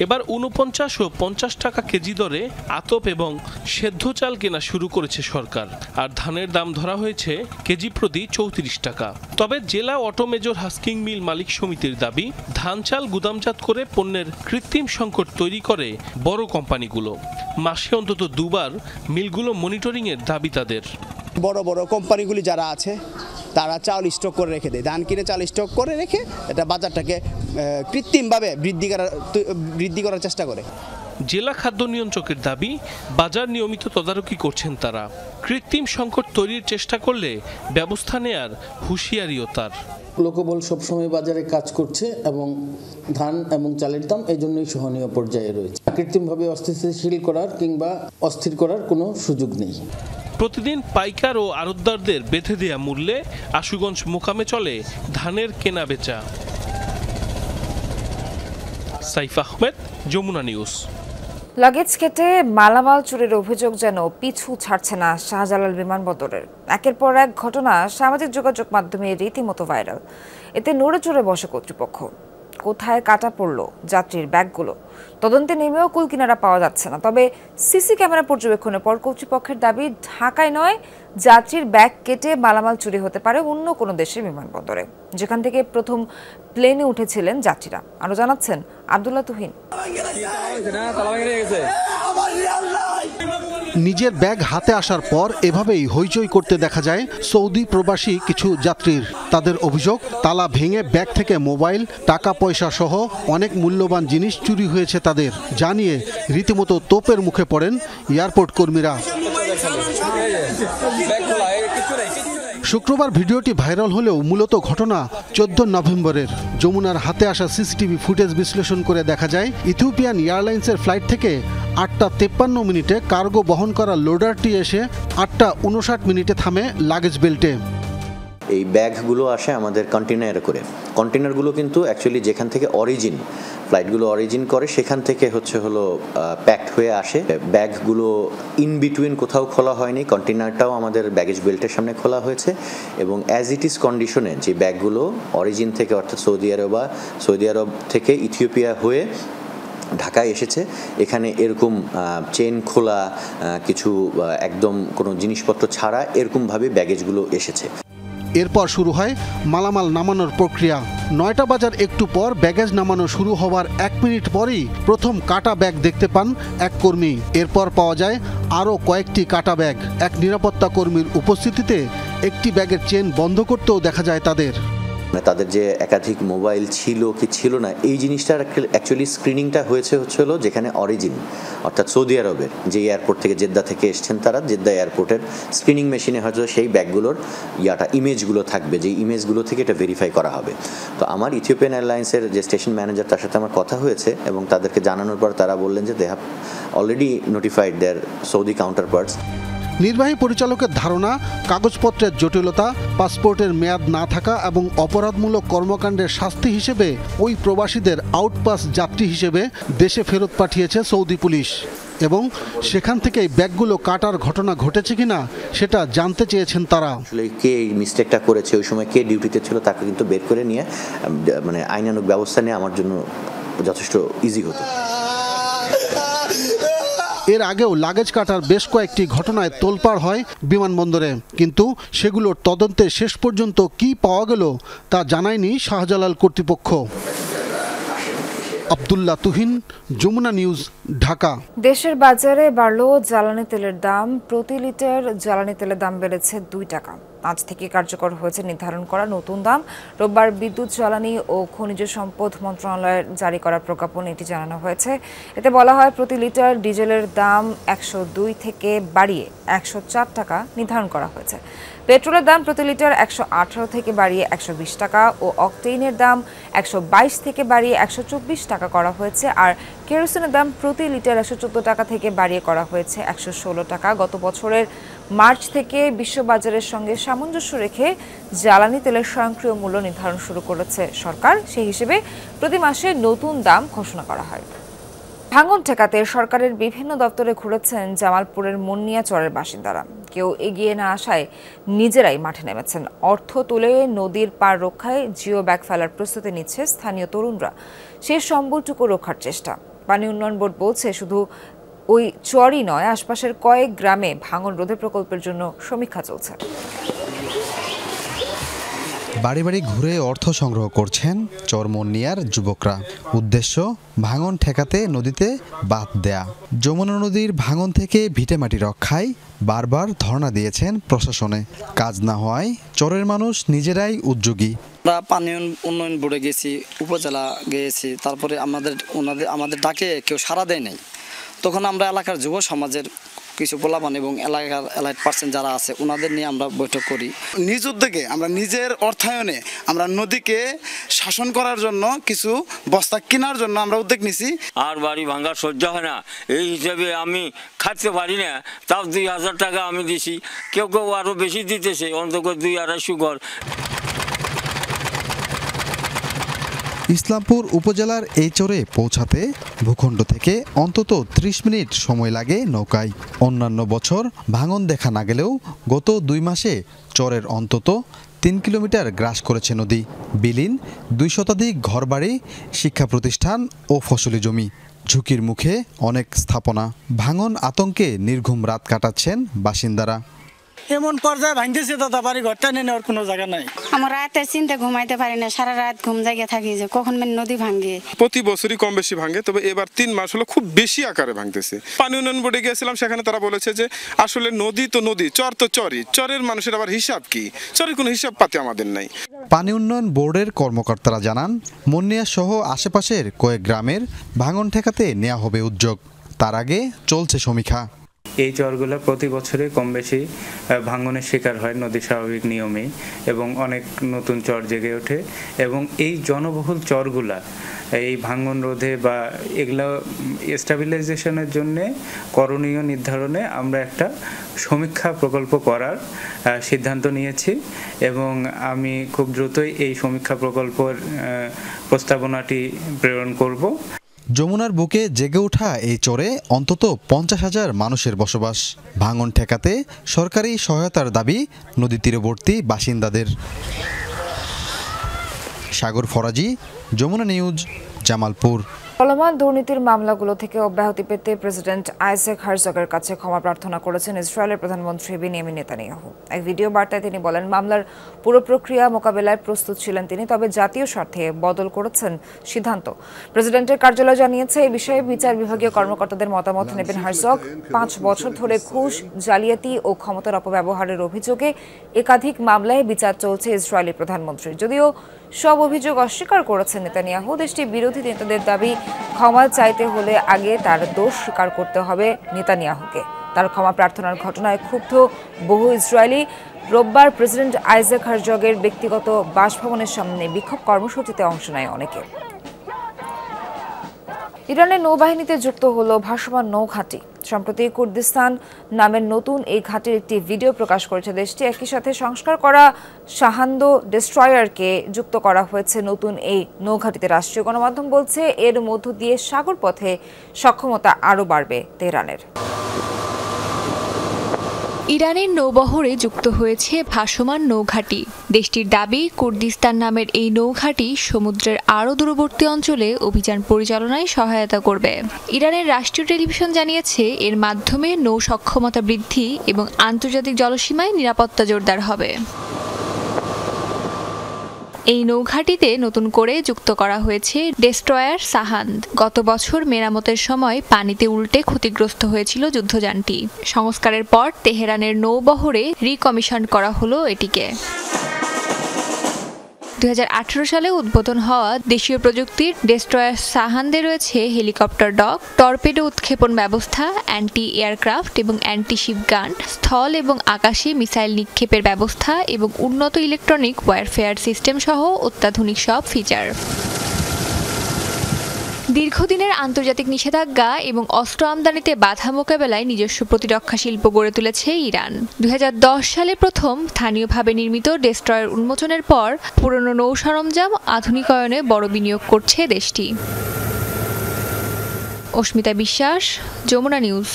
এবার 49 ও 50 টাকা কেজি দরে আতপ এবং সেদ্ধ চাল কেনা শুরু করেছে সরকার। আর ধানের দাম ধরা হয়েছে কেজি প্রতি 34 টাকা। তবে জেলা অটো মেজর হাস্কিং মিল মালিক সমিতির দাবি, ধান চাল গুদামজাত করে পণ্যের কৃত্রিম সংকট তৈরি করে বড় কোম্পানিগুলো। মাসে অন্তত 2 বার মিলগুলো মনিটরিংয়ের দাবি তাদের। বড় বড় কোম্পানিগুলি যারা আছে তারা চাল স্টক করে রেখে দেয়, ধান কিনে চাল স্টক করে রেখে এটা বাজারটাকে কৃত্রিমভাবে বৃদ্ধি করার চেষ্টা করে। জেলা খাদ্য নিয়ন্ত্রকের দাবি, বাজার নিয়মিত তদারকি করছেন তারা। কৃত্রিম সংকট তৈরির চেষ্টা করলে ব্যবস্থা নেয়ার হুঁশিয়ারিও তার। লোকবল সবসময় বাজারে কাজ করছে এবং ধান এবং চালের দাম এই জন্যই সহনীয় পর্যায়ে রয়েছে। কৃত্রিমভাবে অস্থিতিশীল করার কিংবা অস্থির করার কোনো সুযোগ নেই। প্রতিদিন পাইকার ও আড়তদারদের বেঁধে দেয়া মূল্যে আশুগঞ্জ মোকামে চলে ধানের কেনা বেচা। সাইফ আহমেদ, যমুনা নিউজ। লাগেজ কেটে মালামাল চুরির অভিযোগ যেন পিছু ছাড়ছে না শাহজালাল বিমানবন্দরের। একের পর এক ঘটনা সামাজিক যোগাযোগ মাধ্যমে রীতিমতো ভাইরাল। এতে নড়ে চড়ে বসে কর্তৃপক্ষ। কোথায় কাটা পড়ল যাত্রীর ব্যাগগুলো, তদন্তে নেমেও কুলকিনারা পাওয়া যাচ্ছে না। তবে সিসি ক্যামেরা পর্যবেক্ষণের পর কর্তৃপক্ষের দাবি, ঢাকায় নয়, যাত্রীর ব্যাগ কেটে মালামাল চুরি হতে পারে অন্য কোনো দেশের বিমানবন্দরে, যেখান থেকে প্রথম প্লেনে উঠেছিলেন যাত্রীরা। আরো জানাচ্ছেন আব্দুল্লাহ তুহিন। নিজের ব্যাগ হাতে আসার পর এভাবেই হইচই করতে দেখা যায় সৌদি প্রবাসী কিছু যাত্রীর। তাদের অভিযোগ, তালা ভেঙে ব্যাগ থেকে মোবাইল, টাকা পয়সা সহ অনেক মূল্যবান জিনিস চুরি হয়েছে তাদের। জানিয়ে রীতিমতো তোপের মুখে পড়েন এয়ারপোর্ট কর্মীরা। শুক্রবার ভিডিওটি ভাইরাল হলেও মূলত ঘটনা 14 নভেম্বরের। যমুনার হাতে আসা সিসিটিভি ফুটেজ বিশ্লেষণ করে দেখা যায়, ইথিওপিয়ান এয়ারলাইন্সের ফ্লাইট থেকে 8টা 53 মিনিটে কার্গো বহন করা লোডারটি এসে 8টা 59 মিনিটে থামে লাগেজ বেল্টে। এই ব্যাগগুলো আসে আমাদের কন্টেনারে করে। কন্টেনারগুলো কিন্তু অ্যাকচুয়ালি যেখান থেকে ফ্লাইটগুলো অরিজিন করে সেখান থেকে হলো প্যাকড হয়ে আসে। ব্যাগগুলো ইন বিটুইন কোথাও খোলা হয়নি, কন্টেনারটাও আমাদের ব্যাগেজ বেল্টের সামনে খোলা হয়েছে এবং অ্যাজ ইট ইজ কন্ডিশনে যে ব্যাগগুলো অরিজিন থেকে অর্থাৎ সৌদি আরব থেকে ইথিওপিয়া হয়ে ঢাকায় এসেছে, এখানে এরকম চেন খোলা কিছু একদম কোনো জিনিসপত্র ছাড়া এরকমভাবে ব্যাগেজগুলো এসেছে। এরপর শুরু হয় মালামাল নামানোর প্রক্রিয়া। 9টা বাজার একটু পর ব্যাগেজ নামানো শুরু হওয়ার 1 মিনিট পরেই প্রথম কাটা ব্যাগ দেখতে পান এক কর্মী। এরপর পাওয়া যায় আরও কয়েকটি কাটা ব্যাগ। এক নিরাপত্তা কর্মীর উপস্থিতিতে একটি ব্যাগের চেন বন্ধ করতেও দেখা যায় তাদের। তাদের যে একাধিক মোবাইল ছিল কি ছিল না এই জিনিসটার অ্যাকচুয়ালি স্ক্রিনিংটা হলো যেখানে অরিজিন অর্থাৎ সৌদি আরবের যে এয়ারপোর্ট থেকে জেদ্দা থেকে এসছেন তারা জেদ্দা এয়ারপোর্টের স্ক্রিনিং মেশিনে হয়তো সেই ব্যাগগুলোর ইমেজগুলো থাকবে, যে ইমেজগুলো থেকে এটা ভেরিফাই করা হবে। তো আমার ইথিওপিয়ান এয়ারলাইন্সের যে স্টেশন ম্যানেজার তার সাথে আমার কথা হয়েছে এবং তাদেরকে জানানোর পর তারা বললেন যে they have already notified their Saudi counterparts. নির্বাহী পরিচালকের ধারণা, কাগজপত্রের জটিলতা, পাসপোর্টের মেয়াদ না থাকা এবং অপরাধমূলক কর্মকাণ্ডের শাস্তি হিসেবে ওই প্রবাসীদের আউটপাস যাত্রী হিসেবে দেশে ফেরত পাঠিয়েছে সৌদি পুলিশ এবং সেখান থেকেই ব্যাগগুলো কাটার ঘটনা ঘটেছে কিনা সেটা জানতে চেয়েছেন তারা। আসলে কে এই মিস্টেকটা করেছে, ওই সময় কে ডিউটিতে ছিল তাকে কিন্তু বের করে নিয়ে মানে আইনানুগ ব্যবস্থা নিয়ে আমার জন্য যথেষ্ট ইজি হতো। এর আগেও লাগেজ কাটার বেশ কয়েকটি ঘটনায় তোলপাড় হয় বিমানবন্দরে, কিন্তু সেগুলোর তদন্তে শেষ পর্যন্ত কি পাওয়া গেল তা জানায়নি শাহজালাল কর্তৃপক্ষ। আব্দুল্লাহ তুহিন, যমুনা নিউজ, ঢাকা। দেশের বাজারে বাড়ল জ্বালানি তেলের দাম। প্রতি লিটার জ্বালানি তেলের দাম বেড়েছে 2 টাকা। আজ থেকে কার্যকর হয়েছে নির্ধারণ করা নতুন দাম। রোববার বিদ্যুৎ, জ্বালানি ও খনিজ সম্পদ মন্ত্রণালয়ের জারি করা প্রজ্ঞাপনে এটি জানানো হয়েছে। এতে বলা হয় প্রতি লিটার ডিজেলের দাম 102 থেকে বাড়িয়ে 104 টাকা নির্ধারণ করা হয়েছে। পেট্রোলের দাম প্রতি লিটার 118 থেকে বাড়িয়ে 120 টাকা ও অকটেইনের দাম 122 থেকে বাড়িয়ে 124 টাকা করা হয়েছে। আর কেরোসিনের দাম প্রতি লিটার 114 টাকা থেকে বাড়িয়ে করা হয়েছে 116 টাকা। গত বছরের মার্চ থেকে বিশ্ববাজারের সঙ্গে সামঞ্জস্য রেখে জ্বালানি তেলের স্বয়ংক্রিয় মূল্য নির্ধারণ শুরু করেছে সরকার। সেই হিসেবে প্রতি মাসে নতুন দাম ঘোষণা করা হয়। ভাঙন ঠেকাতে সরকারের বিভিন্ন দপ্তরে ঘুরেছেন জামালপুরের মুন্নিয়া চরের বাসিন্দারা। কেউ এগিয়ে না আসায় নিজেরাই মাঠে নেমেছেন। অর্থ তুলে নদীর পার রক্ষায় জিও ব্যাগ ফেলার প্রস্তুতি নিচ্ছে স্থানীয় তরুণরা। শেষ সম্বলটুকু রক্ষার চেষ্টা। পানি উন্নয়ন বোর্ড বলছে শুধু ওই চরই নয়, আশপাশের কয়েক গ্রামে ভাঙন রোধে প্রকল্পের জন্য সমীক্ষা চলছে। বাড়ি বাড়ি ঘুরে অর্থ সংগ্রহ করছেন চরমুন্নিয়ার যুবকরা। উদ্দেশ্য ভাঙন ঠেকাতে নদীতে বাঁধ দেয়া। যমুনা নদীর ভাঙন থেকে ভিটেমাটি রক্ষায় বারবার ধর্ণা দিয়েছেন প্রশাসনে। কাজ না হওয়ায় চরের মানুষ নিজেরাই উদ্যোগী। আমরা পানি উন্নয়ন বোর্ডে গেছি, উপজেলা গিয়েছি, তারপরে আমাদের ডাকে কেউ সাড়া দেয় নাই। তখন আমরা এলাকার যুব সমাজের কিছু পোলাপান এবং এলাকার এলাইট পার্সন যারা আছে ওনাদের নিয়ে আমরা বৈঠক করি। নিজ উদ্যোগে আমরা নিজের অর্থায়নে আমরা নদীকে শাসন করার জন্য কিছু বস্তা কেনার জন্য আমরা উদ্যোগ নিছি। আর বাড়ি ভাঙা সহ্য হয় না, এই হিসেবে আমি খাটতে পারি না, তাও 2000 টাকা আমি দিছি। কেউ কেউ আরও বেশি দিতেছে, অন্তত 2-250 ঘর। ইসলামপুর উপজেলার এই চরে পৌঁছাতে ভূখণ্ড থেকে অন্তত 30 মিনিট সময় লাগে নৌকায়। অন্যান্য বছর ভাঙন দেখা না গেলেও গত 2 মাসে চরের অন্তত 3 কিলোমিটার গ্রাস করেছে নদী। বিলীন 2 শতাধিক ঘরবাড়ি, শিক্ষা প্রতিষ্ঠান ও ফসলি জমি। ঝুঁকির মুখে অনেক স্থাপনা। ভাঙন আতঙ্কে নির্ঘুম রাত কাটাচ্ছেন বাসিন্দারা। এমন পর্যায়ে ভাঙতেছে দাদা, বাড়ি ঘরটা নিয়ে নেওয়ার কোনো জায়গা নাই। আমরা রাতে চিন্তা ঘুমাইতে পারি না, সারা রাত ঘুম জায়গা থাকি যে কখন নদী ভাঙে। প্রতি বছরই কম বেশি ভাঙে, তবে এবার 3 মাস হলো খুব বেশি আকারে ভাঙতেছে। পানি উন্নয়ন বোর্ডে গিয়েছিলাম, সেখানে তারা বলেছে যে আসলে নদী তো নদী, চর তো চরই, চরের মানুষের আবার হিসাব কি, চরের কোনো হিসাব পাতি আমাদের নাই। পানি উন্নয়ন বোর্ডের কর্মকর্তারা জানান মুন্নিয়া সহ আশেপাশের কয়েক গ্রামের ভাঙন ঠেকাতে নেওয়া হবে উদ্যোগ। তার আগে চলছে সমীক্ষা। এই চরগুলো প্রতি বছরে কম বেশি ভাঙনের শিকার হয় নদীর স্বাভাবিক নিয়মে এবং অনেক নতুন চর জেগে ওঠে এবং এই জনবহুল চরগুলা এই ভাঙন রোধে বা এগুলা স্টেবিলাইজেশনের জন্য করণীয় নির্ধারণে আমরা একটা সমীক্ষা প্রকল্প করার সিদ্ধান্ত নিয়েছি এবং আমি খুব দ্রুতই এই সমীক্ষা প্রকল্পের প্রস্তাবনাটি প্রেরণ করব। যমুনার বুকে জেগে ওঠা এই চরে অন্তত 50,000 মানুষের বসবাস। ভাঙন ঠেকাতে সরকারি সহায়তার দাবি নদী তীরবর্তী বাসিন্দাদের। সাগর ফরাজি, যমুনা নিউজ, জামালপুর। চলমান দুর্নীতির মামলাগুলো থেকে অব্যাহতি পেতে প্রেসিডেন্ট আইজ্যাক হারজগের কাছে ক্ষমা প্রার্থনা করেছেন ইসরায়েলের প্রধানমন্ত্রী বেনিয়ামিন নেতানিয়াহু। এক ভিডিও বার্তায় তিনি বলেন, মামলার পুরো প্রক্রিয়া মোকাবেলায় প্রস্তুত ছিলেন তিনি, তবে জাতীয় স্বার্থে বদল করেছেন সিদ্ধান্ত। প্রেসিডেন্টের কার্যালয় জানিয়েছে, এই বিষয়ে বিচার বিভাগীয় কর্মকর্তাদের মতামত নেবেন হারজগ। 5 বছর ধরে ঘুষ, জালিয়াতি ও ক্ষমতার অপব্যবহারের অভিযোগে একাধিক মামলায় বিচার চলছে ইসরায়েলি প্রধানমন্ত্রীর। যদিও সব অভিযোগ অস্বীকার করেছেন নেতানিয়াহু। দেশটির বিরোধী নেতাদের দাবি, ক্ষমা চাইতে হলে আগে তার দোষ স্বীকার করতে হবে নেতানিয়াহুকে। তার ক্ষমা প্রার্থনার ঘটনায় ক্ষুব্ধ বহু ইসরায়েলি রোববার প্রেসিডেন্ট আইজ্যাক হারজগের ব্যক্তিগত বাসভবনের সামনে বিক্ষোভ কর্মসূচিতে অংশ নেয় অনেকে। ইরানের নৌবাহিনীতে যুক্ত হলো ভাসমান নৌঘাঁটি। সম্প্রতি কুর্দিস্তান নামের নতুন এই ঘাঁটির একটি ভিডিও প্রকাশ করেছে দেশটি। একই সাথে সংস্কার করা শাহান্দ ডেস্ট্রয়ারকে যুক্ত করা হয়েছে নতুন এই নৌঘাঁটিতে। রাষ্ট্রীয় গণমাধ্যম বলছে, এর মধ্য দিয়ে সাগর পথে সক্ষমতা আরও বাড়বে তেহরানের। ইরানের নৌবহরে যুক্ত হয়েছে ভাসমান নৌঘাঁটি। দেশটির দাবি, কুর্দিস্তান নামের এই নৌঘাঁটি সমুদ্রের আরও দূরবর্তী অঞ্চলে অভিযান পরিচালনায় সহায়তা করবে। ইরানের রাষ্ট্রীয় টেলিভিশন জানিয়েছে, এর মাধ্যমে নৌ সক্ষমতা বৃদ্ধি এবং আন্তর্জাতিক জলসীমায় নিরাপত্তা জোরদার হবে। এই নৌঘাঁটিতে নতুন করে যুক্ত করা হয়েছে ডেস্ট্রয়ার সাহান্দ। গত বছর মেরামতের সময় পানিতে উল্টে ক্ষতিগ্রস্ত হয়েছিল যুদ্ধযানটি। সংস্কারের পর তেহরানের নৌবহরে রিকমিশন করা হলো এটিকে। 2018 সালে উদ্বোধন হওয়া দেশীয় প্রযুক্তির ডেস্ট্রয়ার সাহান্দে রয়েছে হেলিকপ্টার ডক, টর্পেডো উৎক্ষেপণ ব্যবস্থা, অ্যান্টি এয়ারক্রাফট এবং অ্যান্টি শিপ গান, স্থল এবং আকাশে মিসাইল নিক্ষেপের ব্যবস্থা এবং উন্নত ইলেকট্রনিক ওয়ারফেয়ার সিস্টেম সহ অত্যাধুনিক সব ফিচার। দীর্ঘদিনের আন্তর্জাতিক নিষেধাজ্ঞা এবং অস্ত্র আমদানিতে বাধা মোকাবেলায় নিজস্ব প্রতিরক্ষা শিল্প গড়ে তুলেছে ইরান। 2010 সালে প্রথম স্থানীয়ভাবে নির্মিত ডেস্ট্রয়ার উন্মোচনের পর পুরনো নৌ সরঞ্জাম আধুনিকায়নে বড় বিনিয়োগ করছে দেশটি। অস্মিতা বিশ্বাস, যমুনা নিউজ।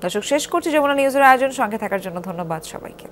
দর্শক, শেষ করছি যমুনা নিউজের আয়োজন। সঙ্গে থাকার জন্য ধন্যবাদ সবাইকে।